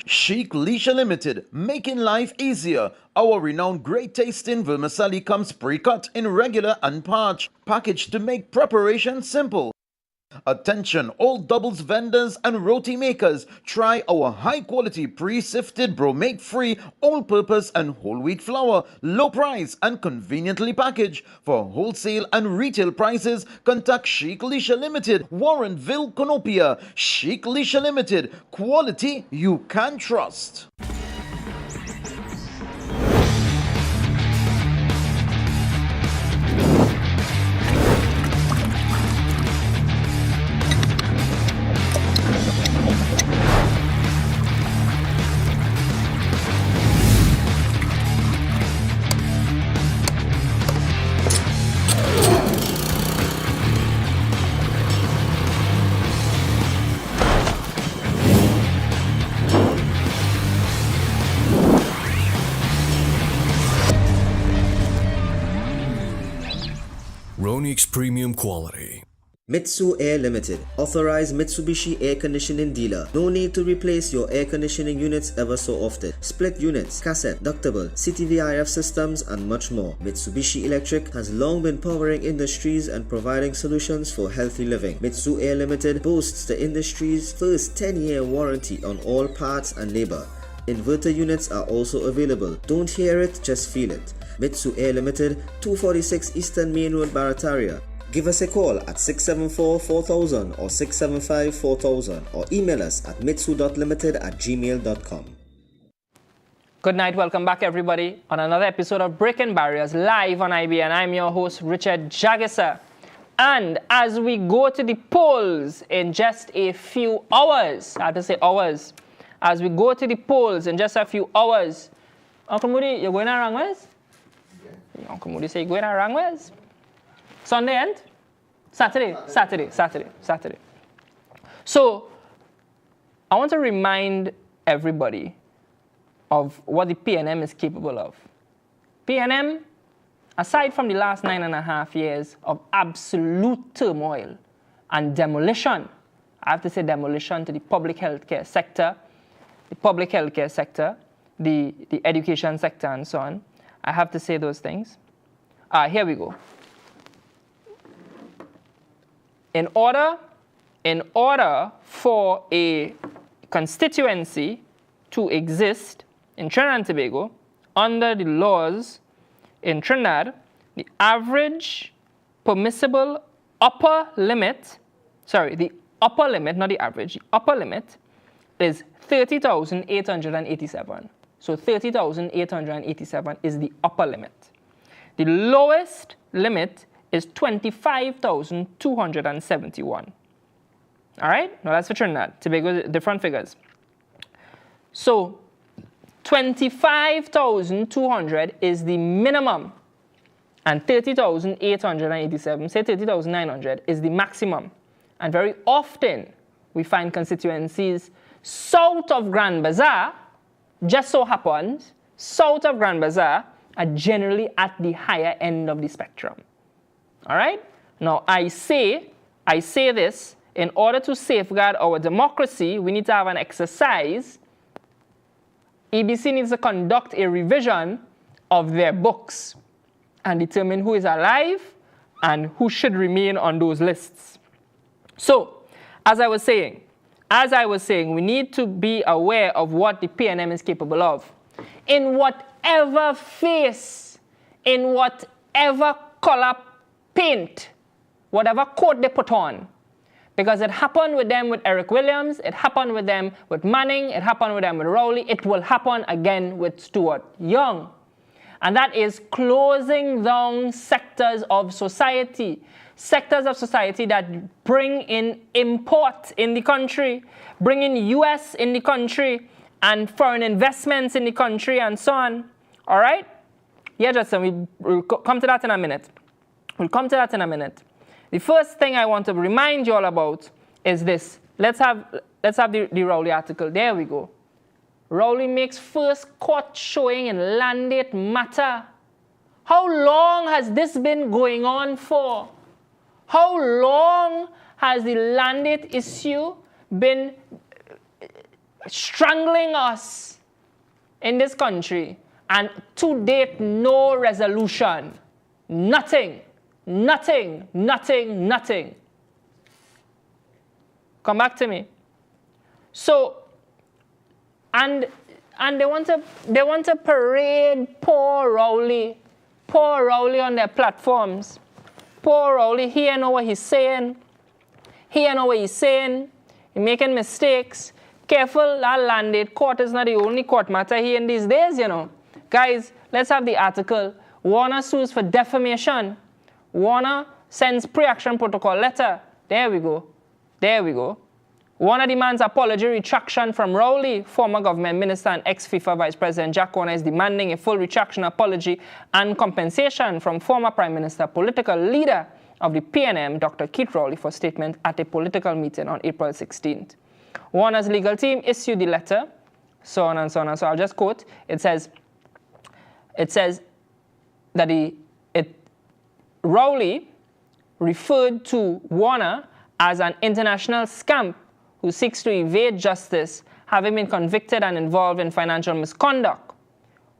Chic Leisure Limited, making life easier. Our renowned great tasting vermicelli comes pre-cut in regular and parch, packaged to make preparation simple. Attention all doubles vendors and roti makers, try our high quality pre-sifted bromate free all-purpose and whole wheat flour, low price and conveniently packaged. For wholesale and retail prices, contact Chic Lisha Limited, Warrenville, Conopia. Chic Lisha Limited, quality you can trust. Ronix Premium Quality. Mitsu Air Limited, authorized Mitsubishi air conditioning dealer. No need to replace your air conditioning units ever so often. Split units, cassette, ductable, CTVIF systems, and much more. Mitsubishi Electric has long been powering industries and providing solutions for healthy living. Mitsu Air Limited boasts the industry's first 10-year warranty on all parts and labor. Inverter units are also available. Don't hear it, just feel it. Mitsu Air Limited, 246 Eastern Main Road, Barataria. Give us a call at 674-4000 or 675-4000 or email us at mitsu.limited@gmail.com. Good night, welcome back everybody on another episode of Breaking Barriers live on IBN. I'm your host Richard Jagisa. And as we go to the polls in just a few hours, I have to say hours, as we go to the polls in just a few hours, Uncle Moody, you're going around ways? Uncle Moody say you're going around ways? Sunday end? Saturday. So, I want to remind everybody of what the PNM is capable of. PNM, aside from the last 9.5 years of absolute turmoil and demolition, I have to say demolition to the public healthcare sector, the education sector, and so on. I have to say those things. Here we go. In order for a constituency to exist in Trinidad and Tobago, under the laws in Trinidad, the average permissible upper limit, the upper limit, not the average, the upper limit is 30,887. So 30,887 is the upper limit. The lowest limit is 25,271. All right? Now that's for Trinidad. Tobago, different figures. So 25,200 is the minimum, and 30,887, say 30,900, is the maximum. And very often we find constituencies south of Grand Bazaar, just so happens, south of Grand Bazaar are generally at the higher end of the spectrum. All right? Now, I say this, in order to safeguard our democracy, we need to have an exercise. EBC needs to conduct a revision of their books and determine who is alive and who should remain on those lists. So, as I was saying, we need to be aware of what the PNM is capable of. In whatever face, in whatever color paint, whatever coat they put on. Because it happened with them with Eric Williams, it happened with them with Manning, it happened with them with Rowley, it will happen again with Stuart Young. And that is closing down sectors of society that bring in import in the country, bring in US in the country, and foreign investments in the country, and so on. All right? Yeah, Justin, we'll come to that in a minute. The first thing I want to remind you all about is this. Let's have the Rowley article. There we go. Rowley makes first court showing in landate matter. How long has this been going on for? How long has the landate issue been strangling us in this country? And to date, no resolution. Nothing. Come back to me. So, and they want to parade poor Rowley on their platforms. Poor Rowley, he know what he's saying. He know what he's saying. He's making mistakes. Careful, that landed court is not the only court matter here in these days, you know. Guys, let's have the article. Warner sues for defamation. Warner sends pre-action protocol letter. There we go. There we go. Warner demands apology retraction from Rowley. Former government minister and ex-FIFA Vice President Jack Warner is demanding a full retraction, apology, and compensation from former Prime Minister, political leader of the PNM, Dr. Keith Rowley, for statement at a political meeting on April 16th. Warner's legal team issued the letter, so on and so on and so on. I'll just quote. It says that Rowley referred to Warner as an international scamp who seeks to evade justice, having been convicted and involved in financial misconduct.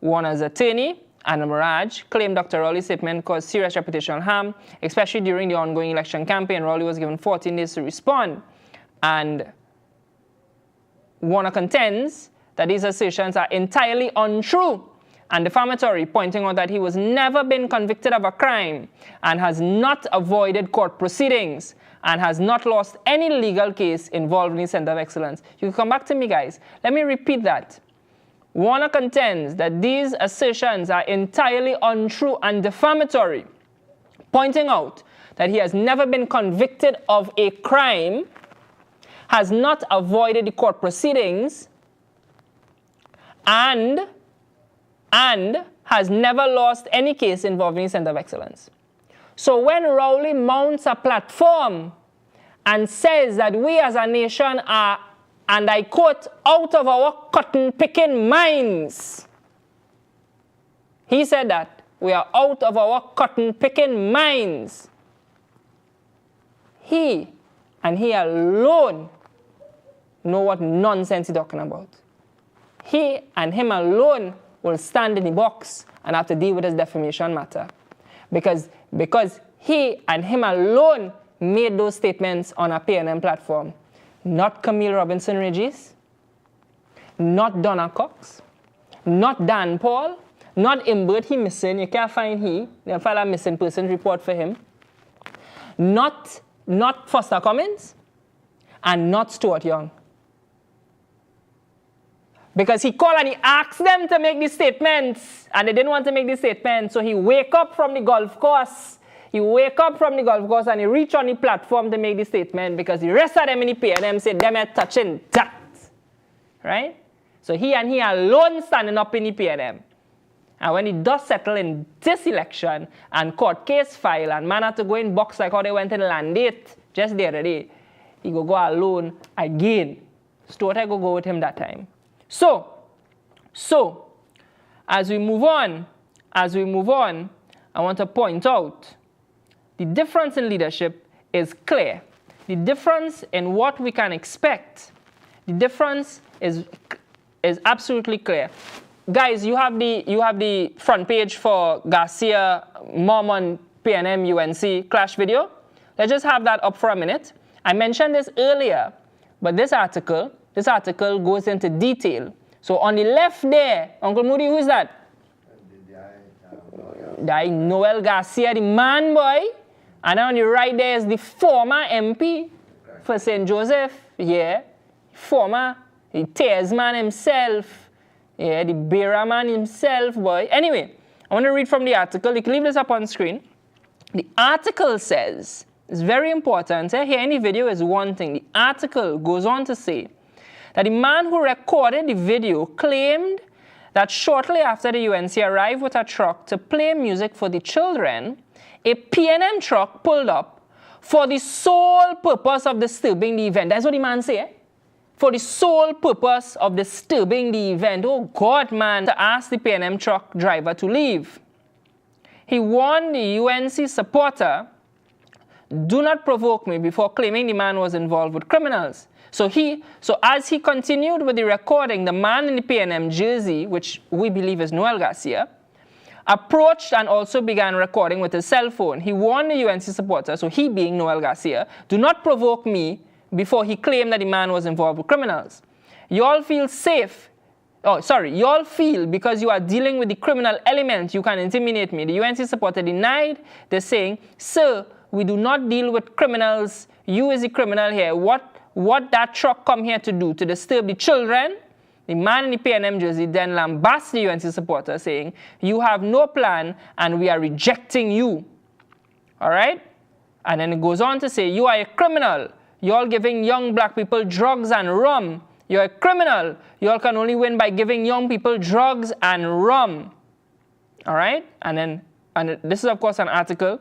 Warner's attorney, Anna Mirage, claimed Dr. Rowley's statement caused serious reputational harm, especially during the ongoing election campaign. Rowley was given 14 days to respond. And Warner contends that these assertions are entirely untrue and defamatory, pointing out that he was never been convicted of a crime and has not avoided court proceedings and has not lost any legal case involved in the Center of Excellence. You can come back to me, guys. Let me repeat that. Warner contends that these assertions are entirely untrue and defamatory, pointing out that he has never been convicted of a crime, has not avoided the court proceedings, and has never lost any case involving the Center of Excellence. So when Rowley mounts a platform and says that we as a nation are, and I quote, out of our cotton-picking minds, he said that we are out of our cotton-picking minds. He, and he alone, know what nonsense he's talking about. He and him alone will stand in the box and have to deal with this defamation matter. Because he and him alone made those statements on a PNM platform. Not Camille Robinson Regis, not Donna Cox, not Dan Paul, not Imbert, he missing, you can't find he, they'll file a missing person report for him. Not Foster Cummins, and not Stuart Young. Because he called and he asked them to make these statements, and they didn't want to make these statements, so he wake up from the golf course. He wake up from the golf course and he reach on the platform to make the statement because the rest of them in the PNM said them are touching that. Right? So he and he alone standing up in the PNM. And when the dust settled in this election and court case file and man had to go in box like how they went in Landate just the other day, he go alone again. Stuart I go with him that time. So as we move on, I want to point out the difference in leadership is clear. The difference in what we can expect, the difference is absolutely clear. Guys, you have the front page for Garcia, Mormon, PNM, UNC clash video. Let's just have that up for a minute. I mentioned this earlier, but this article goes into detail. So on the left there, Uncle Moody, who is that? Noel Garcia, the man boy. And on the right there is the former MP for St. Joseph. Yeah, former, the Tears man himself. Yeah, the bearer man himself, boy. Anyway, I want to read from the article. You can leave this up on screen. The article says, it's very important. Here in the video is one thing. The article goes on to say that the man who recorded the video claimed that shortly after the UNC arrived with a truck to play music for the children, a PNM truck pulled up for the sole purpose of disturbing the event. That's what the man said. For the sole purpose of disturbing the event. Oh God, man, to ask the PNM truck driver to leave. He warned the UNC supporter, do not provoke me, before claiming the man was involved with criminals. So as he continued with the recording, the man in the PNM jersey, which we believe is Noel Garcia, approached and also began recording with his cell phone. He warned the UNC supporter, so he being Noel Garcia, do not provoke me, before he claimed that the man was involved with criminals. You all feel safe. Oh, sorry. You all feel because you are dealing with the criminal element, you can intimidate me. The UNC supporter denied. They're saying, sir, we do not deal with criminals. You is the criminal here. What that truck come here to do? To disturb the children? The man in the PNM jersey then lambasts the UNC supporter saying, you have no plan and we are rejecting you. All right? And then it goes on to say, you are a criminal. You're all giving young black people drugs and rum. You're a criminal. You all can only win by giving young people drugs and rum. All right? And this is, of course, an article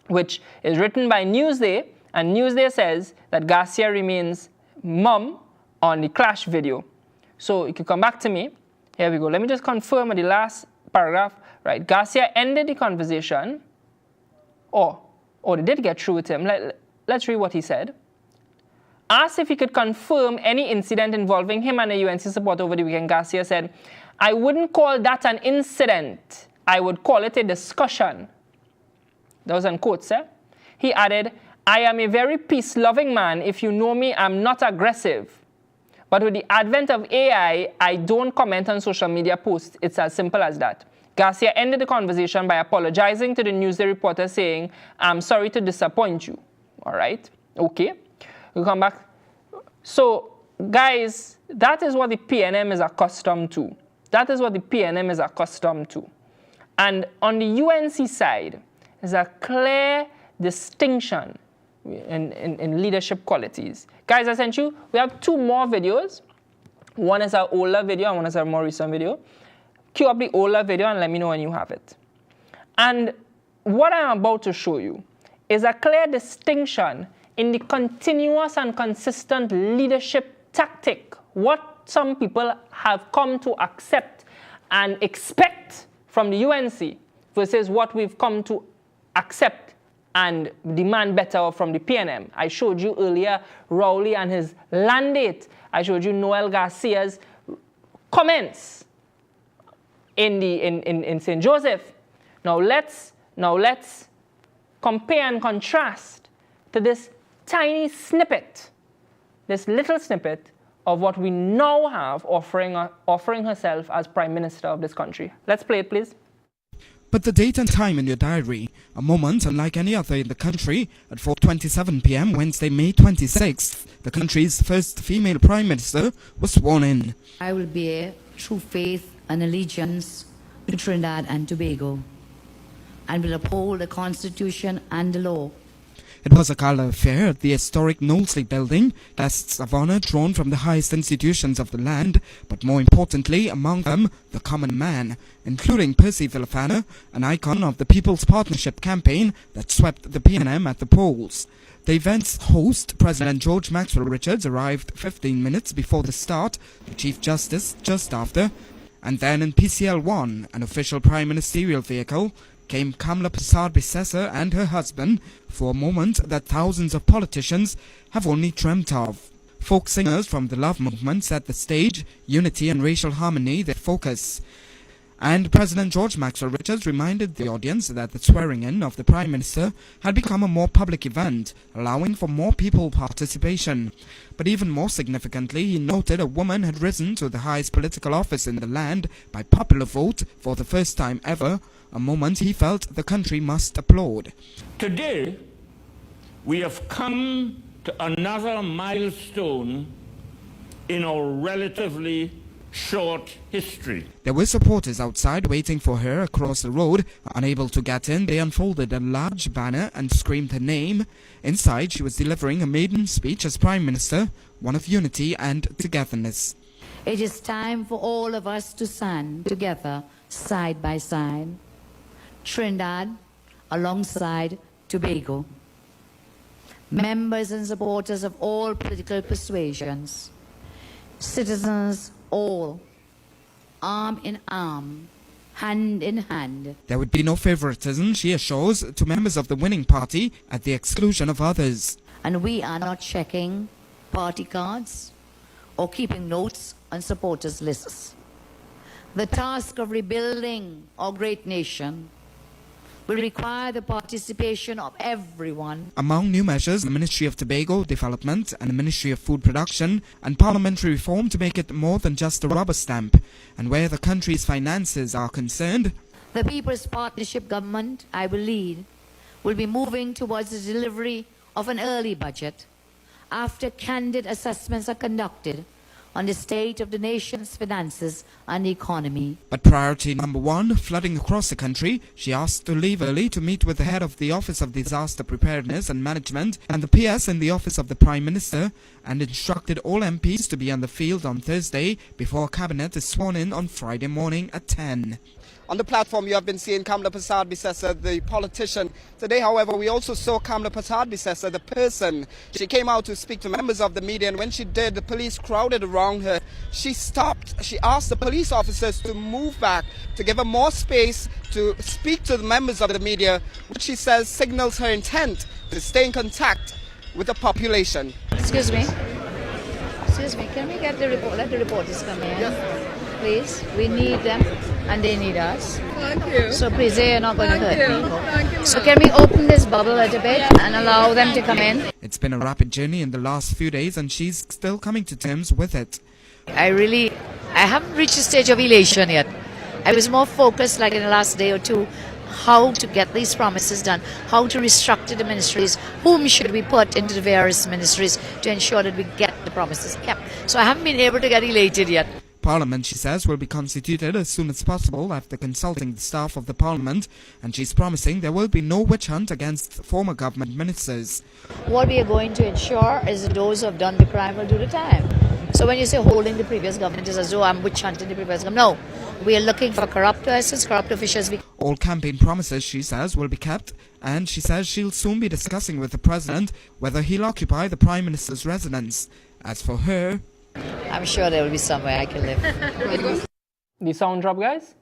which is written by Newsday. And Newsday says that Garcia remains mum on the Clash video. So you can come back to me. Here we go. Let me just confirm in the last paragraph. Right? Garcia ended the conversation. Oh, they did get through with him. Let's read what he said. Asked if he could confirm any incident involving him and a UNC supporter over the weekend, Garcia said, I wouldn't call that an incident. I would call it a discussion. That was in quotes, eh? He added, I am a very peace-loving man. If you know me, I'm not aggressive. But with the advent of AI, I don't comment on social media posts. It's as simple as that. Garcia ended the conversation by apologizing to the Newsday reporter saying, I'm sorry to disappoint you. All right? Okay. We'll come back. So, guys, that is what the PNM is accustomed to. That is what the PNM is accustomed to. And on the UNC side, there's a clear distinction in leadership qualities. Guys, I sent you, we have 2 more videos. One is our older video and one is our more recent video. Cue up the older video and let me know when you have it. And what I'm about to show you is a clear distinction in the continuous and consistent leadership tactic, what some people have come to accept and expect from the UNC versus what we've come to accept and demand better from the PNM. I showed you earlier Rowley and his landate. I showed you Noel Garcia's comments in St. Joseph. Now let's compare and contrast to this tiny snippet, this little snippet of what we now have offering herself as Prime Minister of this country. Let's play it, please. Put the date and time in your diary, a moment unlike any other in the country. At 4:27 p.m. Wednesday, May 26th, the country's first female Prime Minister was sworn in. I will bear true faith and allegiance to Trinidad and Tobago, and will uphold the Constitution and the law. It was a gala affair at the historic Knowsley building, guests of honor drawn from the highest institutions of the land, but more importantly, among them, the common man, including Percy Villafana, an icon of the People's Partnership campaign that swept the PNM at the polls. The event's host, President George Maxwell Richards, arrived 15 minutes before the start, the Chief Justice just after, and then in PCL-1, an official prime ministerial vehicle, came Kamla Persad-Bissessar and her husband for a moment that thousands of politicians have only dreamt of. Folk singers from the Love movement set the stage, unity and racial harmony their focus. And President George Maxwell Richards reminded the audience that the swearing-in of the Prime Minister had become a more public event, allowing for more people participation. But even more significantly, he noted a woman had risen to the highest political office in the land by popular vote for the first time ever, a moment he felt the country must applaud. Today, we have come to another milestone in our relatively short history. There were supporters outside waiting for her across the road. Unable to get in, they unfolded a large banner and screamed her name. Inside, she was delivering a maiden speech as Prime Minister, one of unity and togetherness. It is time for all of us to stand together, side by side. Trinidad alongside Tobago. Members and supporters of all political persuasions. Citizens all, arm in arm, hand in hand. There would be no favoritism, she assures, to members of the winning party at the exclusion of others. And we are not checking party cards or keeping notes on supporters' lists. The task of rebuilding our great nation will require the participation of everyone. Among new measures, the Ministry of Tobago Development and the Ministry of Food Production and parliamentary reform to make it more than just a rubber stamp. And where the country's finances are concerned, The People's Partnership Government, I will lead, will be moving towards the delivery of an early budget after candid assessments are conducted on the state of the nation's finances and economy. But priority number one, flooding across the country, she asked to leave early to meet with the head of the Office of Disaster Preparedness and Management and the PS in the Office of the Prime Minister, and instructed all MPs to be on the field on Thursday before Cabinet is sworn in on Friday morning at 10. On the platform, you have been seeing Kamla Persad-Bissessar, the politician. Today, however, we also saw Kamla Persad-Bissessar, the person. She came out to speak to members of the media, and when she did, the police crowded around her. She stopped. She asked the police officers to move back, to give her more space to speak to the members of the media, which she says signals her intent to stay in contact with the population. Excuse me. Excuse me, can we get the report? Let the reporters come in. Yes. Please, we need them and they need us. Thank you. So please, they are not going to hurt people. Thank you. So can we open this bubble a little bit and allow them to come in? It's been a rapid journey in the last few days and she's still coming to terms with it. I haven't reached the stage of elation yet. I was more focused, like in the last day or two, how to get these promises done, how to restructure the ministries, whom should we put into the various ministries to ensure that we get the promises kept. So I haven't been able to get elated yet. Parliament, she says, will be constituted as soon as possible after consulting the staff of the Parliament, and she's promising there will be no witch hunt against former government ministers. What we are going to ensure is that those who have done the crime will do the time. So when you say holding the previous government is as though I'm witch hunting the previous government, no. We are looking for corrupt persons, corrupt officials. All campaign promises, she says, will be kept, and she says she'll soon be discussing with the President whether he'll occupy the Prime Minister's residence. As for her, I'm sure there will be somewhere I can live. The sound drop, guys?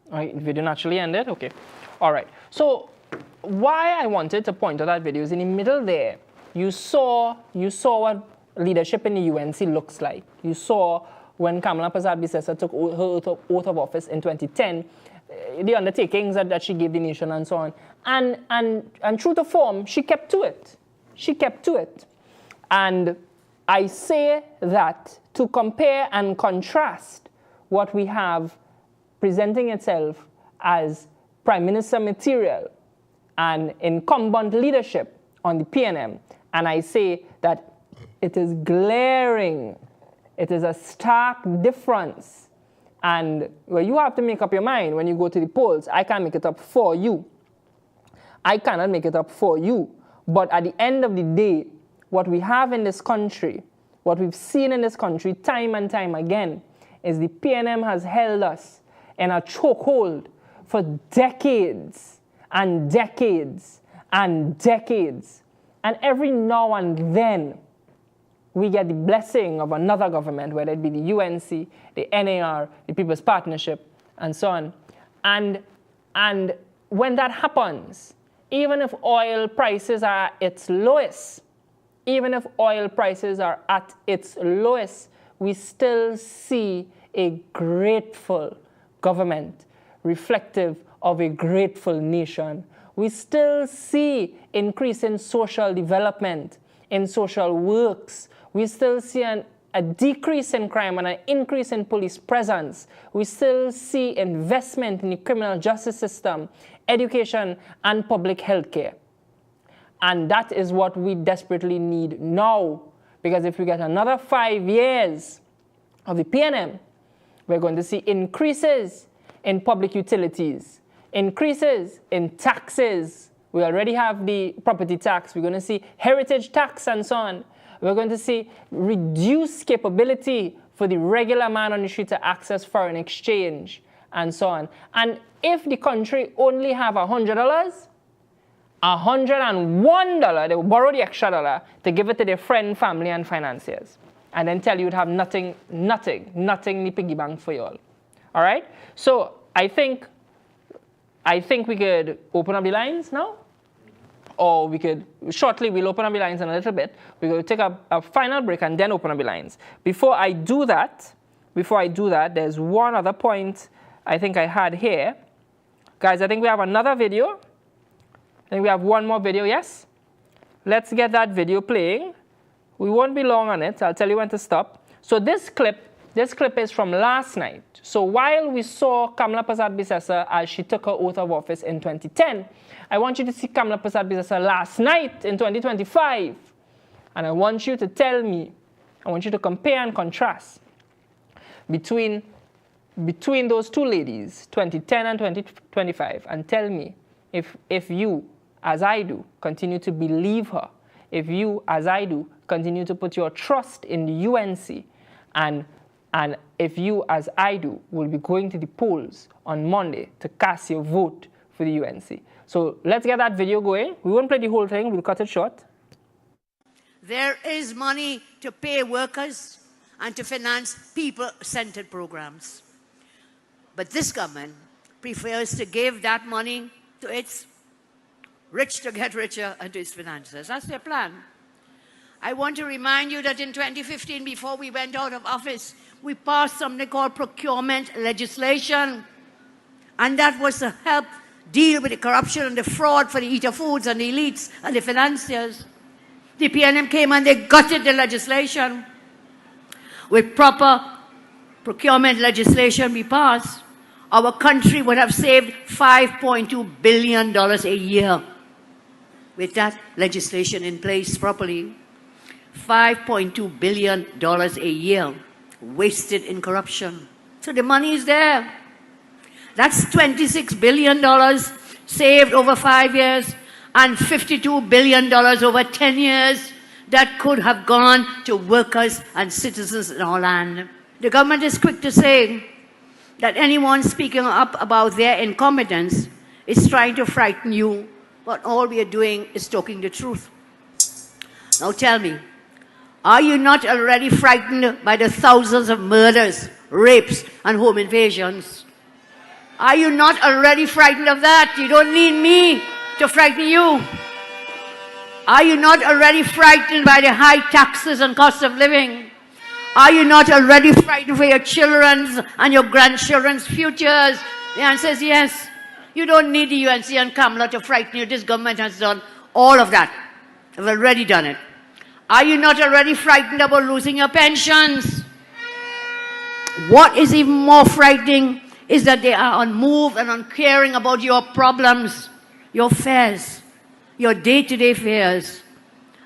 All right, video naturally ended? Okay. All right. So why I wanted to point out that video is in the middle there, you saw what leadership in the UNC looks like. You saw when Kamla Persad-Bissessar took her oath of office in 2010, the undertakings that she gave the nation and so on. And true to form, she kept to it. She kept to it. And I say that to compare and contrast what we have presenting itself as Prime Minister material and incumbent leadership on the PNM, and I say that it is glaring. It is a stark difference. And well, you have to make up your mind when you go to the polls. I can't make it up for you. I cannot make it up for you. But at the end of the day, what we have in this country, what we've seen in this country time and time again, is the PNM has held us in a chokehold for decades and decades and decades. And every now and then, we get the blessing of another government, whether it be the UNC, the NAR, the People's Partnership, and so on. And when that happens, even if oil prices are at its lowest, we still see a grateful government reflective of a grateful nation. We still see increase in social development, in social works. We still see a decrease in crime and an increase in police presence. We still see investment in the criminal justice system, education, and public health care. And that is what we desperately need now. Because if we get another 5 years of the PNM, we're going to see increases in public utilities, increases in taxes. We already have the property tax. We're going to see heritage tax and so on. We're going to see reduced capability for the regular man on the street to access foreign exchange and so on. And if the country only have $100, $101, they will borrow the extra dollar to give it to their friend, family, and financiers. And then tell you you'd have nothing in the piggy bank for you all. All right? So I think we could open up the lines now. Or we could, shortly, we'll open up the lines in a little bit. We're going to take a final break and then open up the lines. Before I do that, there's one other point I think I had here. Guys, I think we have another video. I think we have one more video, yes? Let's get that video playing. We won't be long on it. I'll tell you when to stop. So this clip is from last night. So while we saw Kamla Persad-Bissessar as she took her oath of office in 2010, I want you to see Kamla Persad-Bissessar last night in 2025. And I want you to tell me, I want you to compare and contrast between those two ladies, 2010 and 2025, and tell me if you, as I do, continue to believe her, if you, as I do, continue to put your trust in the UNC, and if you, as I do, will be going to the polls on Monday to cast your vote for the UNC. So let's get that video going. We won't play the whole thing. We'll cut it short. There is money to pay workers and to finance people-centered programs. But this government prefers to give that money to its rich to get richer and to its financiers. That's their plan. I want to remind you that in 2015, before we went out of office, we passed something called procurement legislation. And that was to help deal with the corruption and the fraud for the eater foods and the elites and the financiers. The PNM came and they gutted the legislation. With proper procurement legislation we passed, our country would have saved $5.2 billion a year. With that legislation in place properly, $5.2 billion a year wasted in corruption. So the money is there. That's $26 billion saved over 5 years and $52 billion over 10 years that could have gone to workers and citizens in our land. The government is quick to say that anyone speaking up about their incompetence is trying to frighten you, but all we are doing is talking the truth. Now tell me, are you not already frightened by the thousands of murders, rapes, and home invasions? Are you not already frightened of that? You don't need me to frighten you. Are you not already frightened by the high taxes and cost of living? Are you not already frightened for your children's and your grandchildren's futures? The answer is yes. You don't need the UNC and Kamla to frighten you. This government has done all of that. They've already done it. Are you not already frightened about losing your pensions? What is even more frightening is that they are unmoved and uncaring about your problems, your fears, your day-to-day fears.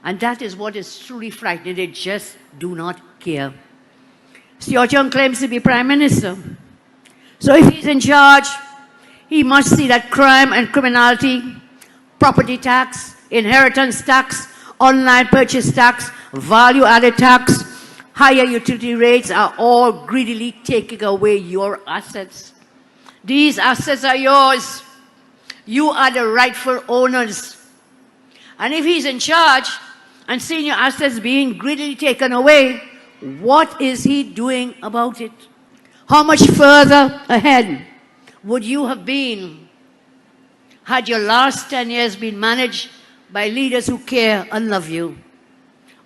And that is what is truly frightening. They just do not care. Siotong claims to be Prime Minister. So if he's in charge, he must see that crime and criminality, property tax, inheritance tax, online purchase tax, value-added tax, higher utility rates are all greedily taking away your assets. These assets are yours. You are the rightful owners. And if he's in charge and seeing your assets being greedily taken away, what is he doing about it? How much further ahead would you have been had your last 10 years been managed by leaders who care and love you?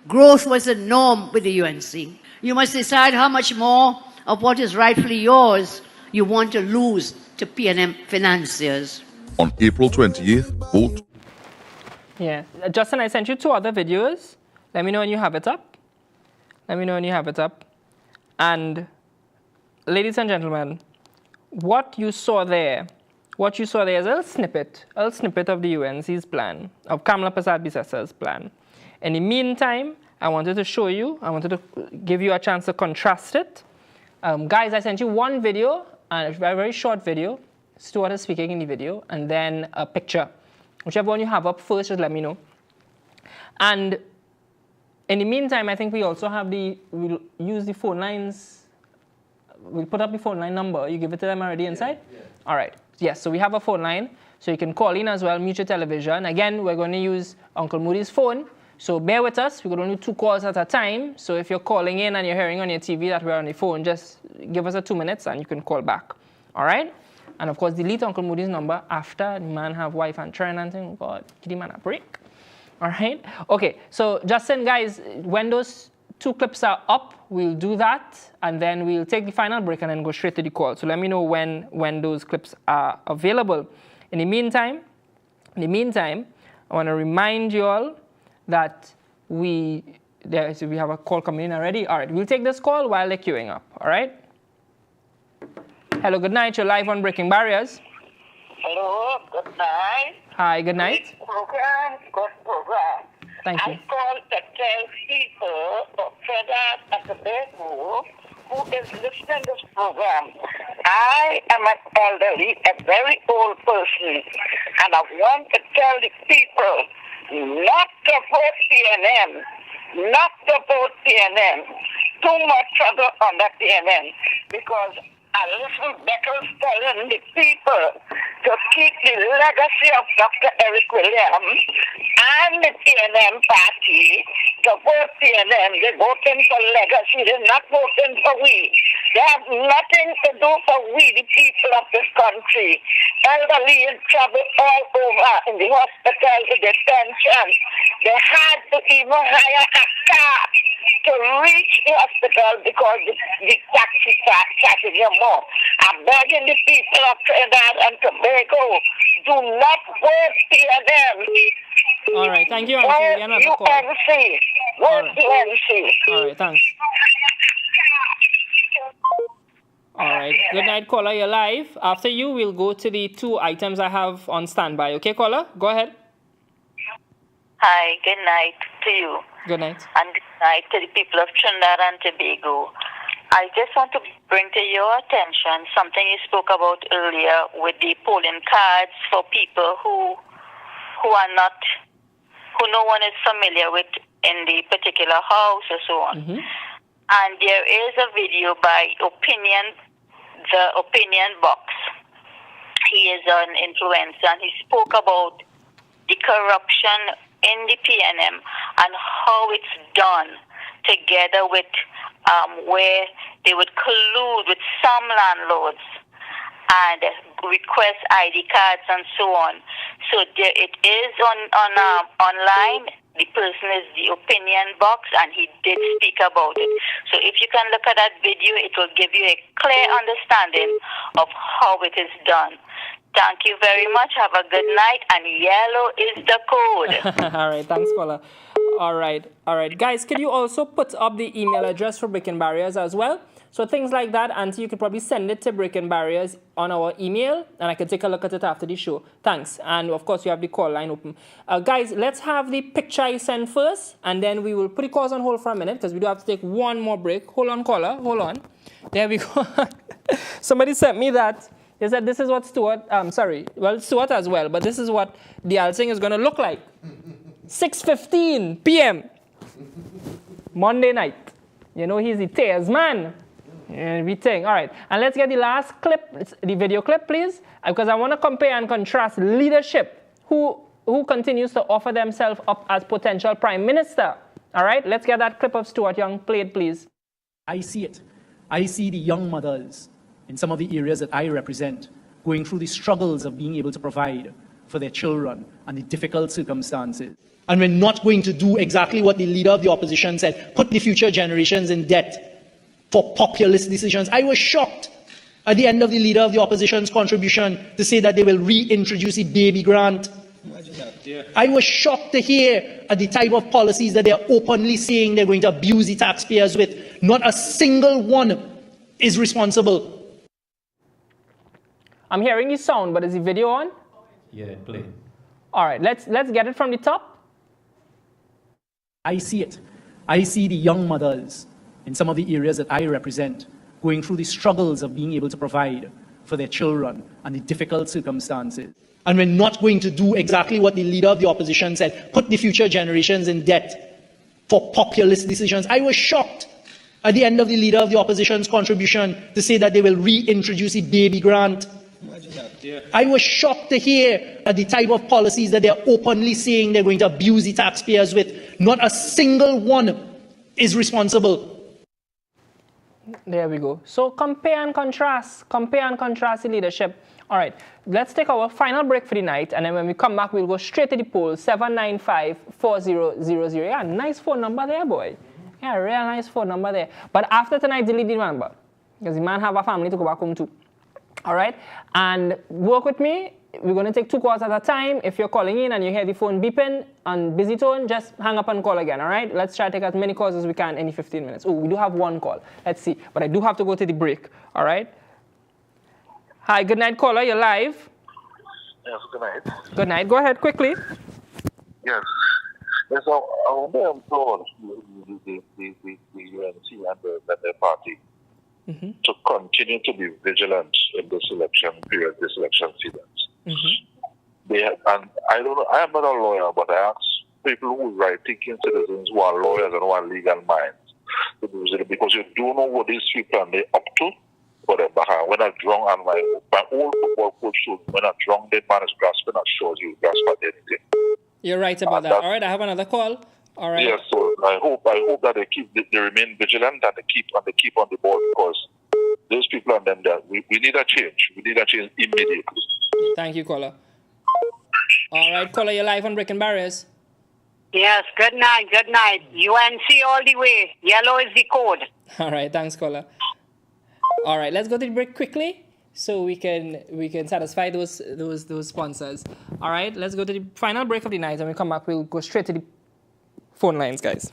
Growth was the norm with the UNC. You must decide how much more of what is rightfully yours you want to lose to PNM financiers. On April 28th, vote. Yeah. Justin, I sent you 2 other videos. Let me know when you have it up. Let me know when you have it up. And ladies and gentlemen, what you saw there is a little snippet of the UNC's plan, of Kamla Persad-Bissessar's plan. In the meantime, I wanted to give you a chance to contrast it. Guys, I sent you one video, a very short video. Stuart is speaking in the video, and then a picture. Whichever one you have up first, just let me know. And in the meantime, I think we also have we'll use the phone lines. We'll put up the phone line number. You give it to them already inside? Yeah. All right. Yes, so we have a phone line. So you can call in as well, mute your television. Again, we're going to use Uncle Moody's phone. So bear with us. We're going to do 2 calls at a time. So if you're calling in and you're hearing on your TV that we're on the phone, just give us 2 minutes and you can call back. All right? And of course, delete Uncle Moody's number after the man have wife and children and thing. God, give the man a break. All right? Okay, so Justin, guys, when those 2 clips are up, we'll do that, and then we'll take the final break and then go straight to the call. So let me know when those clips are available. In the meantime, I want to remind you all that we have a call coming in already. All right, we'll take this call while they're queuing up. All right. Hello, good night. You're live on Breaking Barriers. Hello, good night. Hi, good night. Good program. Thank you. I call to tell people of Trinidad and Tobago who is listening to this program. I am an elderly, a very old person, and I want to tell the people not to vote PNM. Not to vote PNM. Too much trouble on that PNM because a little Beckles telling the people to keep the legacy of Dr. Eric Williams and the PNM party to vote PNM. They're voting for legacy. They're not voting for we. They have nothing to do for we, the people of this country. Elderly in trouble all over in the hospital, the detention. They had to even hire a car to reach the hospital because the taxi charging you more. I'm begging the people of Trinidad and Tobago, do not vote PNM. All right, thank you, Auntie. Vote UNC. Vote UNC. All right, thanks. All right, good night, caller. You're live. After you, we'll go to the 2 items I have on standby. Okay, caller? Go ahead. Hi, good night to you. Good night. And good night to the people of Trinidad and Tobago. I just want to bring to your attention something you spoke about earlier with the polling cards for people who are not, who no one is familiar with in the particular house or so on. And there is a video by the Opinion Box. He is an influencer and he spoke about the corruption in the PNM and how it's done together with where they would collude with some landlords and request ID cards and so on. So there, it is online. The person is the Opinion Box, and he did speak about it. So if you can look at that video, it will give you a clear understanding of how it is done. Thank you very much. Have a good night, and yellow is the code. All right, thanks, caller. All right. Guys, can you also put up the email address for Breaking Barriers as well? So things like that, Auntie, you could probably send it to Breaking Barriers on our email, and I can take a look at it after the show. Thanks. And, of course, you have the call line open. Guys, let's have the picture I sent first, and then we will put the calls on hold for a minute because we do have to take one more break. Hold on, caller. Hold on. There we go. Somebody sent me that. They said this is what Stuart, Stuart as well, but this is what the Alsing is going to look like. 6:15 p.m. Monday night. You know, he's the tears man. Everything. All right. And let's get the last clip, the video clip, please, because I want to compare and contrast leadership who continues to offer themselves up as potential prime minister. All right. Let's get that clip of Stuart Young played, please. I see it. I see the young mothers in some of the areas that I represent going through the struggles of being able to provide for their children and the difficult circumstances. And we're not going to do exactly what the leader of the opposition said, put the future generations in debt for populist decisions. I was shocked at the end of the leader of the opposition's contribution to say that they will reintroduce the baby grant. I was shocked to hear at the type of policies that they're openly saying they're going to abuse the taxpayers with. Not a single one is responsible. I'm hearing the sound, but is the video on? Yeah, play. All right, let's get it from the top. I see it. I see the young mothers in some of the areas that I represent going through the struggles of being able to provide for their children and the difficult circumstances. And we're not going to do exactly what the leader of the opposition said, put the future generations in debt for populist decisions. I was shocked at the end of the leader of the opposition's contribution to say that they will reintroduce the baby grant. I was shocked to hear at the type of policies that they're openly saying they're going to abuse the taxpayers with. Not a single one is responsible. There we go. So compare and contrast the leadership. All right, let's take our final break for the night, and then when we come back, we'll go straight to the poll, 795-4000. Yeah, nice phone number there, boy. Yeah, real nice phone number there. But after tonight, delete the number. Because the man have a family to go back home to. All right? And work with me. We're going to take 2 calls at a time. If you're calling in and you hear the phone beeping on busy tone, just hang up and call again, all right? Let's try to take as many calls as we can in 15 minutes. Oh, we do have 1 call. Let's see. But I do have to go to the break, all right? Hi, good night, caller. You're live. Yes, good night. Good night. Go ahead quickly. Yes. Yes, I want to implore the UNC and the party to continue to be vigilant in this election period, this election season. And I don't know, I am not a lawyer, but I ask people who write, thinking citizens who are lawyers and who are legal minds to do it, because you do know what these people are up to. But when I'm drunk, and my old football coach told me, when I'm drunk, that man is grasping at straws, you grasp at anything. You're right about that. All right, I have another call. All right. Yes, so I hope that they remain vigilant and they keep on the ball, because those people and them there, we need a change. We need a change immediately. Thank you, caller. All right, caller, you're live on Breaking Barriers. Yes, good night, good night. UNC all the way. Yellow is the code. All right, thanks, caller. All right, let's go to the break quickly so we can satisfy those sponsors. All right, let's go to the final break of the night, and when we come back, we'll go straight to the phone lines, guys.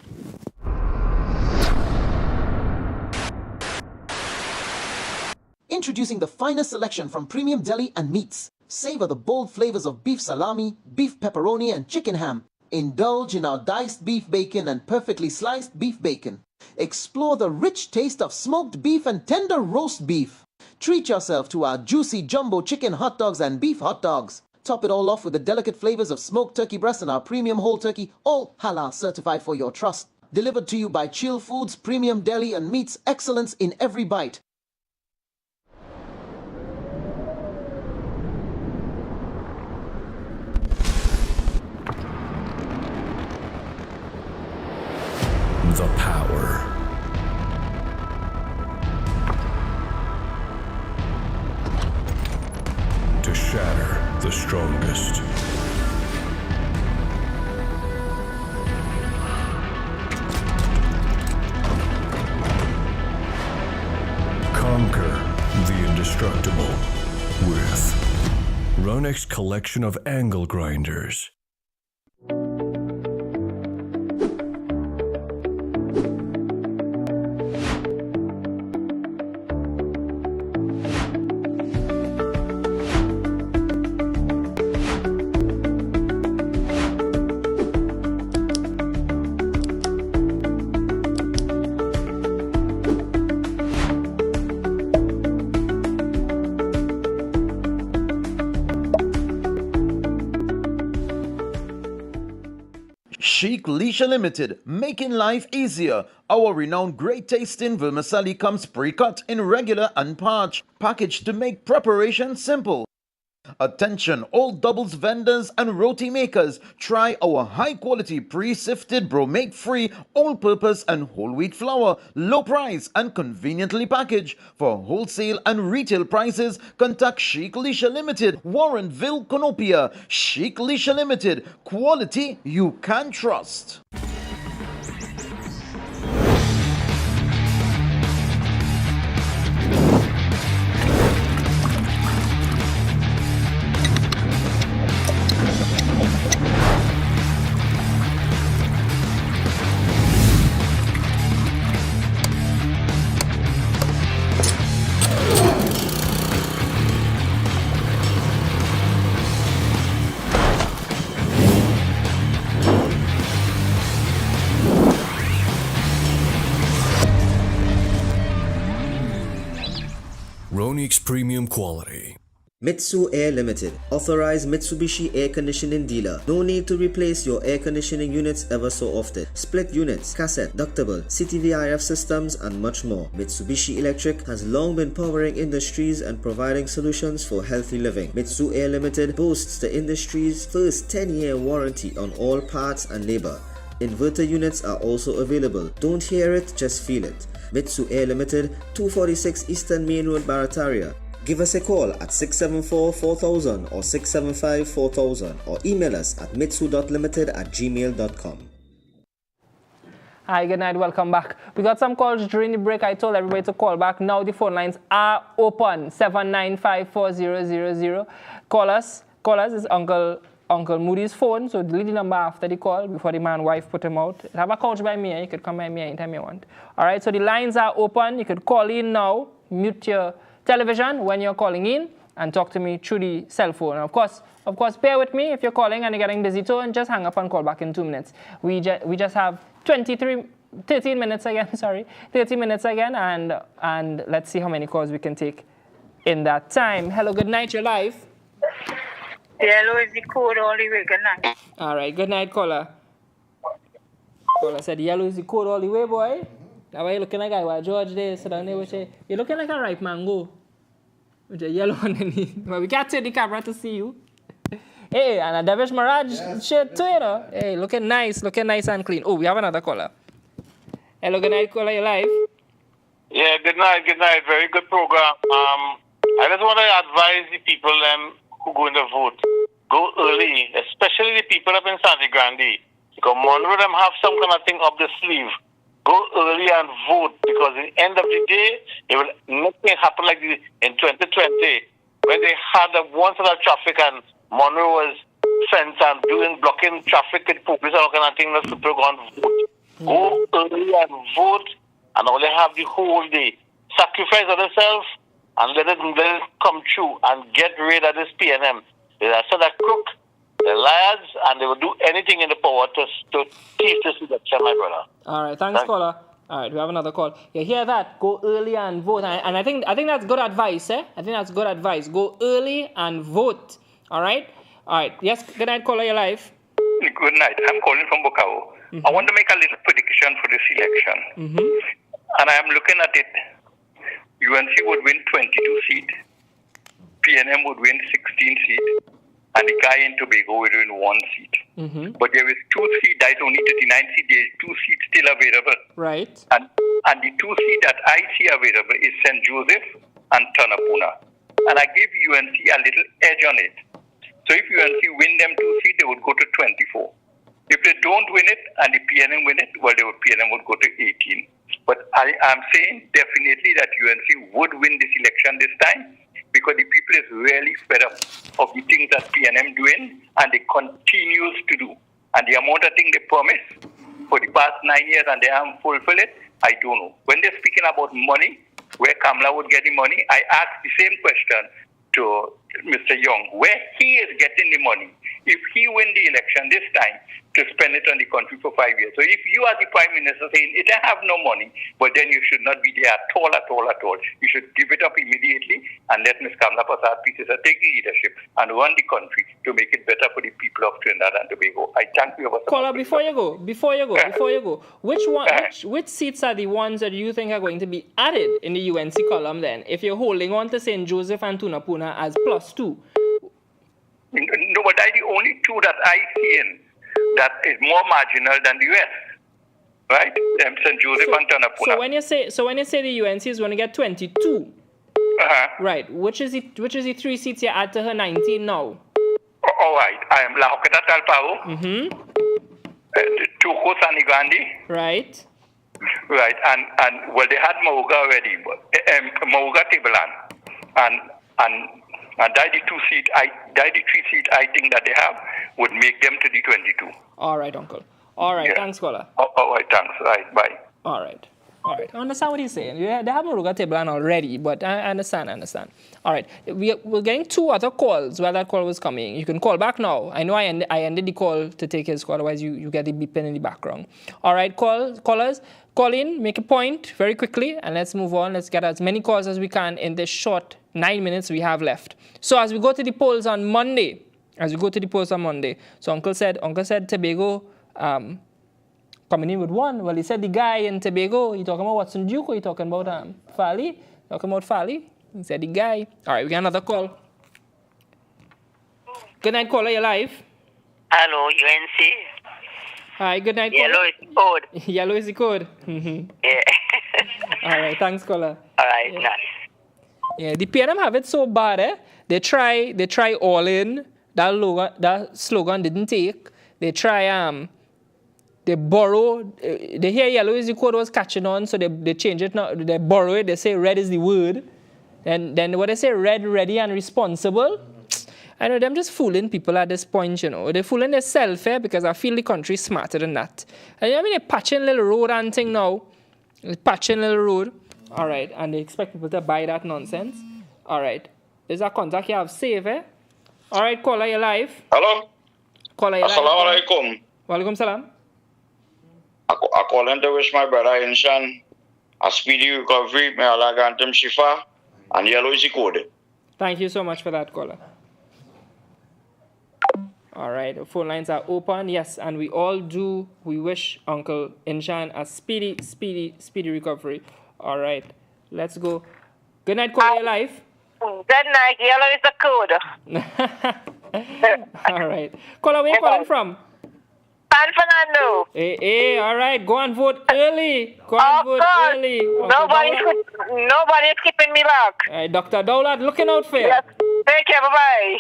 Introducing the finest selection from premium deli and meats. Savor the bold flavors of beef salami, beef pepperoni, and chicken ham. Indulge in our diced beef bacon and perfectly sliced beef bacon. Explore the rich taste of smoked beef and tender roast beef. Treat yourself to our juicy jumbo chicken hot dogs and beef hot dogs. Top it all off with the delicate flavors of smoked turkey breast and our premium whole turkey, all halal certified for your trust. Delivered to you by Chill Foods, Premium Deli and Meats, excellence in every bite. The power. To shatter the strongest. Conquer the indestructible with Ronex's collection of angle grinders. Chic Leisure Limited, making life easier. Our renowned great tasting vermicelli comes pre-cut in regular and parch, packaged to make preparation simple. Attention all doubles vendors and roti makers, try our high quality pre-sifted bromate free all-purpose and whole wheat flour, low price and conveniently packaged. For wholesale and retail prices, contact Chic Leisure Limited, Warrenville, Conopia. Chic Leisure Limited, quality you can trust. Ronex's premium quality. Mitsu Air Limited, authorized Mitsubishi air conditioning dealer. No need to replace your air conditioning units ever so often. Split units, cassette, ductable, CTVIF systems, and much more. Mitsubishi Electric has long been powering industries and providing solutions for healthy living. Mitsu Air Limited boasts the industry's first 10-year warranty on all parts and labor. Inverter units are also available. Don't hear it, just feel it. Mitsu Air Limited, 246 Eastern Main Road, Barataria. Give us a call at 674-4000 or 675-4000 or email us at mitsu.limited@gmail.com. Hi, good night. Welcome back. We got some calls during the break. I told everybody to call back. Now the phone lines are open. 7954000. Call us. Call us. It's Uncle Moody's phone. So delete the number after the call before the man wife put him out. Have a couch by me. You could come by me anytime you want. All right. So the lines are open. You could call in now. Mute your television when you're calling in and talk to me through the cell phone. And of course, bear with me if you're calling and you're getting busy too, and just hang up and call back in 2 minutes. We just have 13 minutes again, 30 minutes again, and let's see how many calls we can take in that time. Hello, good night, you're live. Yellow is the code all the way, good night. All right, good night, caller. Caller said yellow is the code all the way, boy. Now why you looking like I George there, sit down there with you. You're looking like a ripe mango. With your yellow underneath. But we can't take the camera to see you. Hey, and a Devish Mirage shit too, you know. Hey, looking nice and clean. Oh, we have another caller. Hello, good night, caller, you live? Yeah, good night. Very good program. I just want to advise the people who go in the vote. Go early, especially the people up in Sante Grande. Because Monroe them have some kind of thing up the sleeve. Go early and vote, because at the end of the day, nothing happen like this in 2020 when they had one sort of traffic and Monroe was fenced and blocking traffic with police and all kind of things. That people go and vote. Go early and vote, and only have the whole day. Sacrifice of yourself and let it come true and get rid of this PNM. They are such a crook, they're liars, and they will do anything in the power to thief this election, my brother. All right, thanks, caller. All right, we have another call. You hear that? Go early and vote. And I think that's good advice, eh? I think that's good advice. Go early and vote. All right? All right. Yes, good night, caller, you're live. Good night. I'm calling from Bukau. I want to make a little prediction for this election. And I am looking at it. UNC would win 22 seats. PNM would win 16 seats. And the guy in Tobago will win 1 seat. But there is 2 seats, that is only 39 seats. There is 2 seats still available. Right. And the 2 seats that I see available is St. Joseph and Tanapuna. And I give UNC a little edge on it. So if UNC win them 2 seats, they would go to 24. If they don't win it and the PNM win it, well, PNM would go to 18. But I am saying definitely that UNC would win this election this time, because the people is really fed up of the things that PNM doing, and they continues to do. And the amount of things they promised for the past 9 years and they haven't fulfilled it, I don't know. When they're speaking about money, where Kamla would get the money, I asked the same question to Mr. Young, where he is getting the money. If he win the election this time, to spend it on the country for 5 years. So if you are the Prime Minister saying, it have no money, but then you should not be there at all. You should give it up immediately and let Ms. Kamla Persad-Bissessar take the leadership and run the country to make it better for the people of Trinidad and Tobago. I thank you. Caller, before you go, which seats are the ones that you think are going to be added in the UNC column then, if you're holding on to St. Joseph and Tunapuna as +2? No, but that's the only 2 that I see in that is more marginal than the US, right? St. Joseph and Tanapuna. So when you say the UNC is going to get 22, right? Which is the 3 seats you add to her 19 now? All right, I am La Hoqueta Talpao. Tuco Sanigandi. Right. Right, and well, they had Mauga already, but Mauga Tibelan, and that the 3 seat I think that they have would make them to the 22. All right, Uncle. All right, thanks, caller. All right, thanks. Right, bye. All right. I understand what he's saying. They have Moruga Teblan already, but I understand. All right, we're getting 2 other calls while that call was coming. You can call back now. I know I ended the call to take his call, otherwise you get the beeping in the background. All right, callers, call in, make a point very quickly, and let's move on. Let's get as many calls as we can in this short 9 minutes we have left. So as we go to the polls on Monday, so Uncle said Tobago coming in with 1. Well, he said the guy in Tobago, you talking about Watson Duke or you talking about Fali? Talking about Fali? He said the guy. All right, we got another call. Good night, caller, you're live. Hello, UNC. Hi, good night, Yellow caller. is the code. Yellow is the code. Yeah. All right, thanks, caller. All right, nice. Yeah, the PNM have it so bad, eh? They try all in. That slogan didn't take. They try they borrow, they hear yellow is the code was catching on, so they change it now, they borrow it, they say red is the word. And then what they say, red, ready, and responsible. I know them just fooling people at this point, you know. They're fooling themselves because I feel the country is smarter than that. And I mean, they're patching little road and thing now. They're patching little road. All right, and they expect people to buy that nonsense. All right. There's a contact you have saved, eh? All right, caller, you're live. Hello? Caller, you're live. Assalamu alaikum. Walaikum salam. I call in to wish my brother Inshan a speedy recovery. May Allah grant him shifa and yellow is the code. Thank you so much for that, caller. All right, the phone lines are open. Yes, and we all do. We wish Uncle Inshan a speedy recovery. All right, let's go. Good night, caller, live. Good night. Yellow is the code. All right. Caller, where you calling from? San Fernando. Hey, all right. Go and vote early. Go and vote early. Nobody's keeping me back. All right, Dr. Dowlad, looking out for you. Yes. Take care. Bye-bye.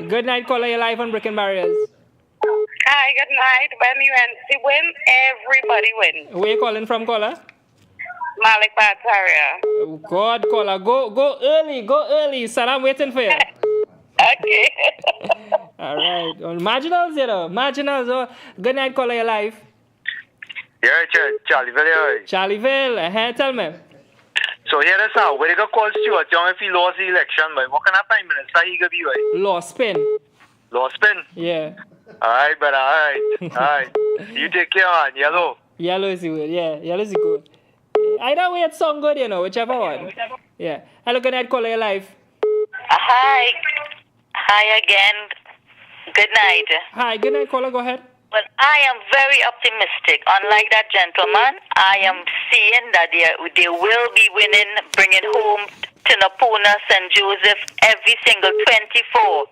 Good night, caller. You're live on Breaking Barriers. Hi, good night. When UNC win, everybody wins. Where you calling from, caller? Malik Bataria. Oh, God, caller. Go early. Go early. Salam waiting for you. Okay. All right. Well, marginals, you know. Marginals. Oh. Good night, caller. You're live. Yeah, Charlieville. Charlieville. Tell me. So here is how. Where you go call Stuart Young if he lost the election, but what kind of Prime Minister he could be, right? Law spin. Law spin? Yeah. All right, brother. All right. You take care, man. Yellow. Yellow is the word. Yeah, yellow is the good. Either way, it's song good, you know, whichever one. Yeah. Hello, good night, caller. You're live. Hi. Hi again. Good night. Hi, good night, caller. Go ahead. Well, I am very optimistic. Unlike that gentleman, I am seeing that they will be winning, bringing home Tinapuna, St. Joseph, every single 24.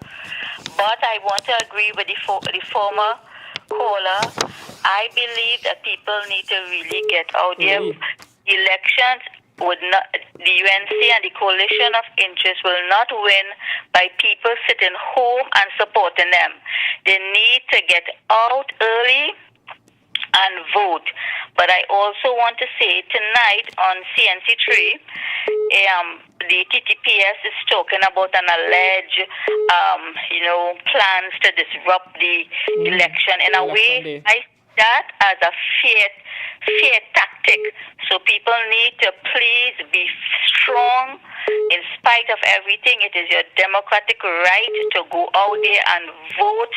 But I want to agree with the former caller. I believe that people need to really get out there. Elections would not, the UNC and the coalition of interest will not win by people sitting home and supporting them. They need to get out early and vote. But I also want to say tonight on CNC3, the TTPS is talking about an alleged, plans to disrupt the election. In a way, I see that as a fear tactic. So people need to please be strong. In spite of everything, it is your democratic right to go out there and vote.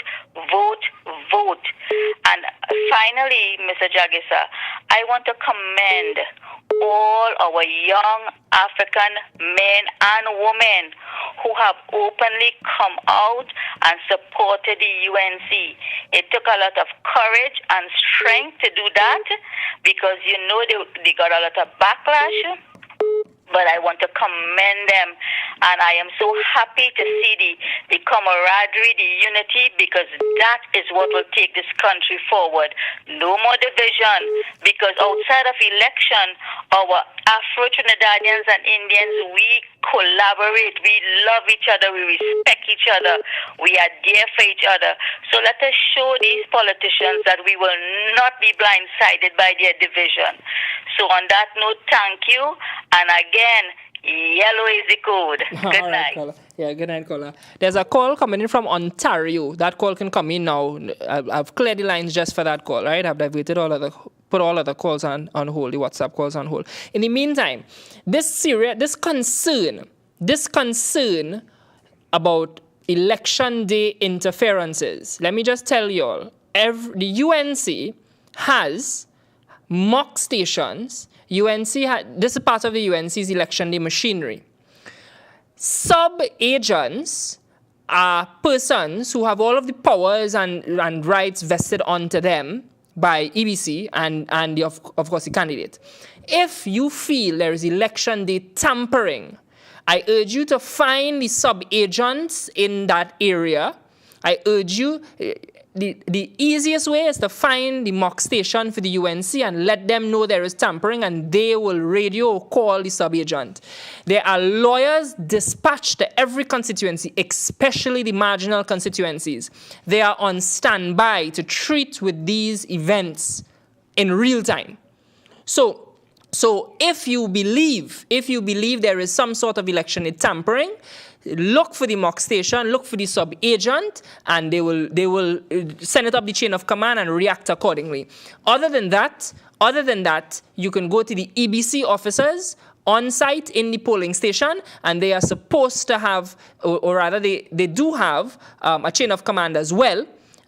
And finally, Mr. Jagisa, I want to commend all our young African men and women who have openly come out and supported the UNC. It took a lot of courage and strength to do that because, they got a lot of backlash. But I want to commend them, and I am so happy to see the camaraderie, the unity, because that is what will take this country forward. No more division, because outside of election, our Afro-Trinidadians and Indians, we collaborate, we love each other, we respect each other, we are there for each other. So let us show these politicians that we will not be blindsided by their division. So on that note, thank you, and again, yellow is the code. Good night. Caller. Yeah, good night, caller. There's a call coming in from Ontario. That call can come in now. I've cleared the lines just for that call, right? I've diverted put all other calls on hold, the WhatsApp calls on hold. In the meantime, this concern about election day interferences, let me just tell you all, the UNC has mock stations. This is part of the UNC's election day machinery. Sub-agents are persons who have all of the powers and rights vested onto them by EBC and of course the candidate. If you feel there is election day tampering, I urge you to find the sub-agents in that area I urge you, the easiest way is to find the mock station for the UNC and let them know there is tampering, and they will radio or call the sub-agent. There are lawyers dispatched to every constituency, especially the marginal constituencies. They are on standby to treat with these events in real time. So if you believe there is some sort of election tampering, look for the mock station, look for the sub-agent, and they will send it up the chain of command and react accordingly. Other than that, you can go to the EBC officers on site in the polling station, and they are supposed to have, or rather they do have a chain of command as well.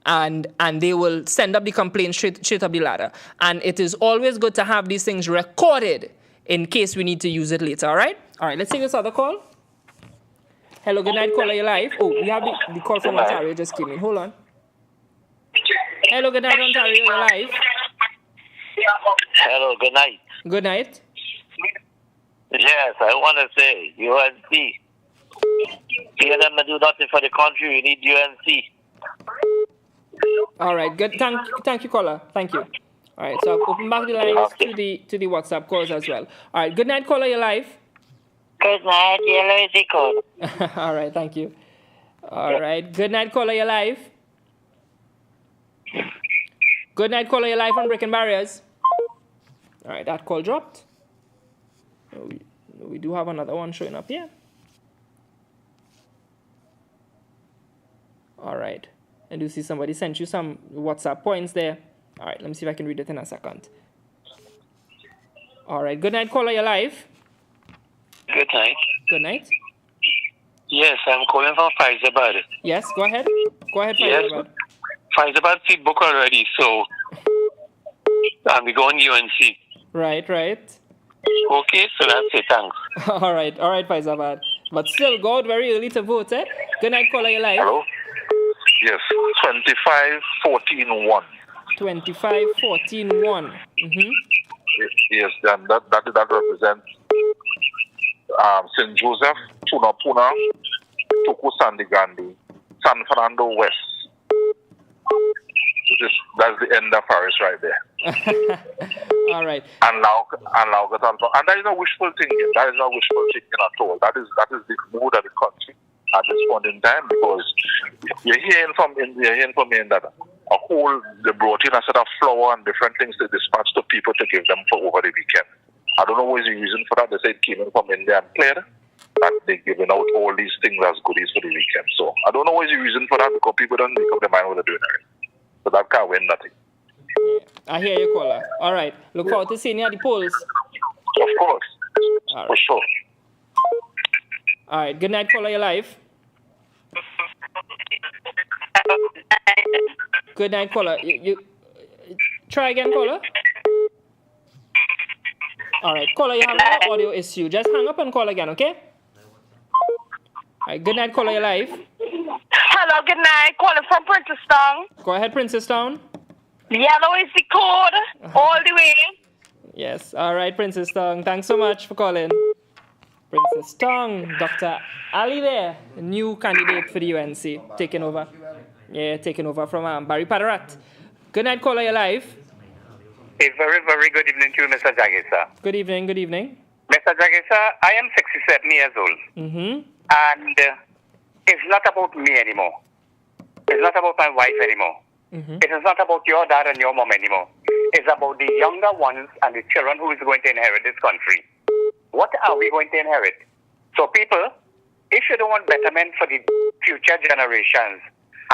And they will send up the complaint straight up the ladder. And it is always good to have these things recorded in case we need to use it later, all right? All right, let's take this other call. Hello, good night, caller, you're live. Oh, we have the call from Ontario just came in. Hold on. Hello, good night, Ontario, you're live. Hello, good night. Good night. Yes, I want to say, UNC. You them to do nothing for the country, we need UNC. All right, good. Thank you, caller. Thank you. All right, so I've opened back the lines to the WhatsApp calls as well. All right, good night, caller, you're live. Good night, yellow is the code. All right, thank you. All right, good night, caller, you're live. Good night, caller, you're live on Breaking Barriers. All right, that call dropped. We do have another one showing up here. All right. I do see somebody sent you some WhatsApp points there. All right, let me see if I can read it in a second. All right, good night, caller, you're live. Good night. Good night. Yes, I'm calling from Faizabad. Yes, go ahead. Go ahead, Yes, Faizabad. Faizabad see book already, so we going UNC. Right. Okay, so that's it, thanks. All right, Faizabad. But still, go out very early to vote, eh? Good night, caller, you're live. Hello? Yes, 25-14-1. 25-14-1. Yes, then that represents St. Joseph, Tunapuna, Tuku Sandigandi, San Fernando West. That's the end of Paris right there. All right. And Laugatan. And that is not wishful thinking. That is not wishful thinking at all. That is the mood of the country at this point in time, because you're hearing from me that they brought in a set of flour and different things to dispatch to people to give them for over the weekend. I don't know what is the reason for that. They say it came in from India and cleared that they're giving out all these things as goodies for the weekend. So I don't know what is the reason for that, because people don't make up their mind what they're doing. So that can't win nothing. I hear you, caller. All right. Look forward to seeing you at the polls. Of course. For sure. All right. Good night, caller. You're live. Good night, caller. You try again, caller. All right, caller, you have an audio issue. Just hang up and call again, okay? All right. Good night, caller. You're live. Hello, good night. Calling from Princestown. Go ahead, Princestown. Yellow is the code, all the way. Yes. All right, Princess Tong. Thanks so much for calling. Princess Tong, Dr. Ali there, new candidate for the UNC, taking over. Yeah, taking over from Barry Padarat. Good night, caller. You're live. A very, very good evening to you, Mr. Jagesa. Good evening, good evening. Mr. Jagesa, I am 67 years old. And it's not about me anymore. It's not about my wife anymore. It is not about your dad and your mom anymore. It's about the younger ones and the children who is going to inherit this country. What are we going to inherit? So people, if you don't want betterment for the future generations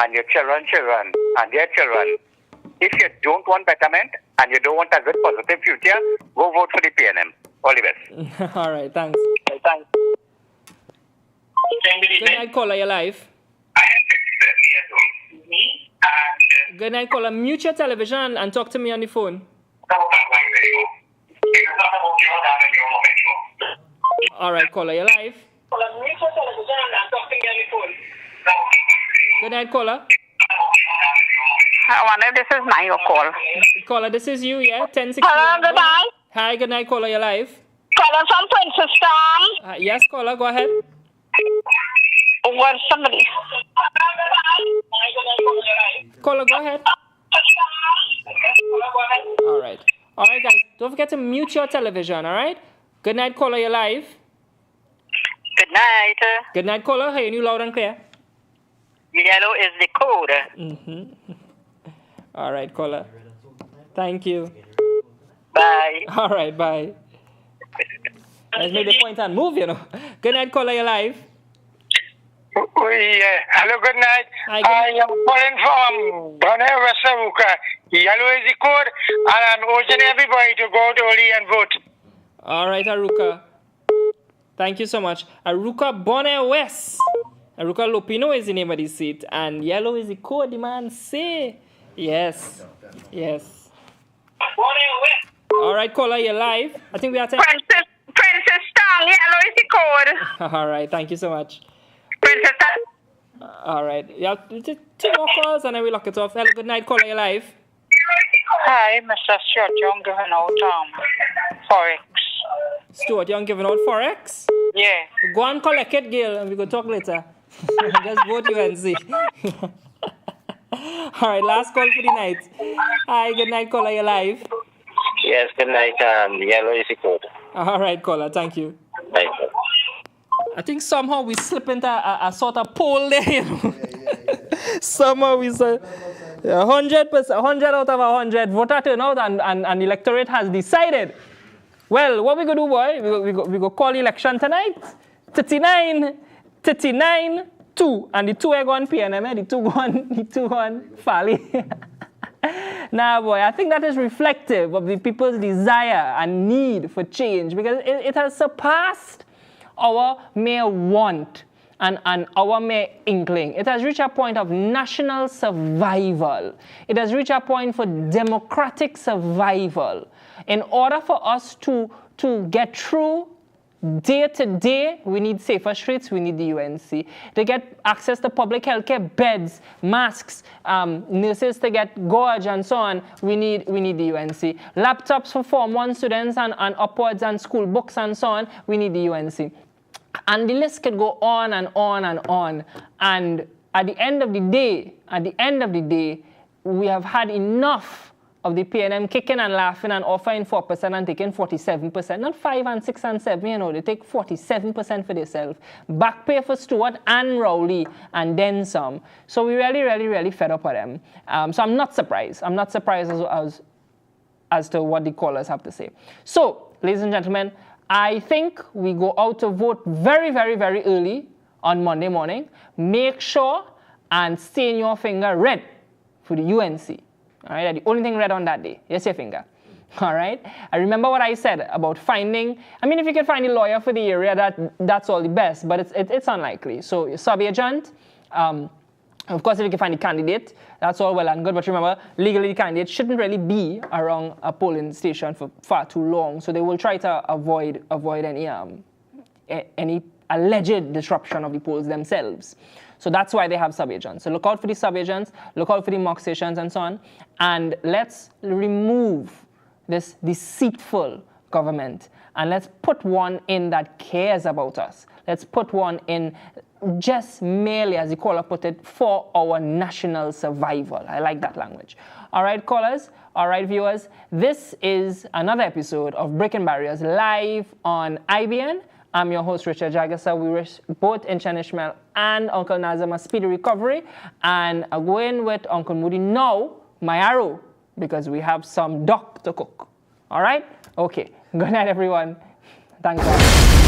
and your children and their children, if you don't want betterment and you don't want a good positive future, go vote for the PNM. All the best. All right, thanks. Thanks. Good night, caller. You're live. Good night, caller. Mute your television and talk to me on the phone. All right, caller. You're live. Good night, caller. I wonder if this is my call. Caller, this is you, yeah? 10-16. Hello, good night. Hi, good night, caller. You're live. Calling from Princestown. Yes, caller. Go ahead. Well, somebody. Caller, go ahead. All right. All right, guys. Don't forget to mute your television, all right? Good night, caller. You're live. Good night. Good night, caller. Hearing you loud and clear. Yellow is the code. Mm-hmm. All right, caller. Thank you. Bye. All right, bye. Let's make the point and move, you know. Good night, caller. You're live. Hello, good night. Hi, I am calling from Brunei, West Africa. Yellow is the code, and I'm urging everybody to go out early and vote. All right, Aruka. Thank you so much. Aruka Bonnet West. Aruka Lopino is the name of the seat, and yellow is the code, the man say. Yes. Yes. All right, caller, you're live. I think we are Princess Stang, yellow is the code. All right, thank you so much. Princess All right, yeah, two more calls and then we lock it off. Hello, good night, caller, you're live. Hi, Mr. Stuart Young giving out forex. Stuart Young giving out forex? Yeah. Go and collect it, Gail, and we go talk later. Just vote UNC. All right, last call for the night. Hi, good night, caller, you're live. Yes, good night. Yellow is the code. All right, caller, thank you. Thank you. I think somehow we slip into a sort of poll there, you know. Somehow we say 100%, 100 out of 100 voter turnout and the electorate has decided. Well, what we go do, boy? We go call election tonight. 39, 2, and the 2 are going PNM, the 2 going Fali. Now, boy, I think that is reflective of the people's desire and need for change because it has surpassed our mere want and our mere inkling. It has reached a point of national survival. It has reached a point for democratic survival. In order for us to get through day to day, we need safer streets, we need the UNC. To get access to public healthcare, beds, masks, nurses to get gauge and so on, we need the UNC. Laptops for Form 1 students and upwards and school books and so on, we need the UNC. And the list could go on and on and on. And at the end of the day, we have had enough of the PNM kicking and laughing and offering 4% and taking 47%. Not 5 and 6 and 7, you know, they take 47% for themselves. Back pay for Stuart and Rowley and then some. So we really fed up with them. So I'm not surprised. I'm not surprised as to what the callers have to say. So, ladies and gentlemen, I think we go out to vote very early on Monday morning. Make sure and stain your finger red for the UNC. All right, the only thing red on that day. Yes, your finger. All right. I remember what I said about finding. I mean, if you can find a lawyer for the area, that's all the best. But it's unlikely. So your sub-agent. Of course, if you can find a candidate, that's all well and good. But remember, legally, the candidate shouldn't really be around a polling station for far too long. So they will try to avoid any alleged disruption of the polls themselves. So that's why they have sub-agents. So look out for the sub-agents, look out for the mock stations and so on. And let's remove this deceitful government. And let's put one in that cares about us. Let's put one in just merely, as the caller put it, for our national survival. I like that language. All right, callers. All right, viewers. This is another episode of Breaking Barriers live on IBN. I'm your host, Richard Jagasa. We wish both Inchan Ishmael and Uncle Nazim a speedy recovery. And I'm going with Uncle Moody now, my arrow, because we have some duck to cook. All right? Okay. Good night, everyone. Thank God.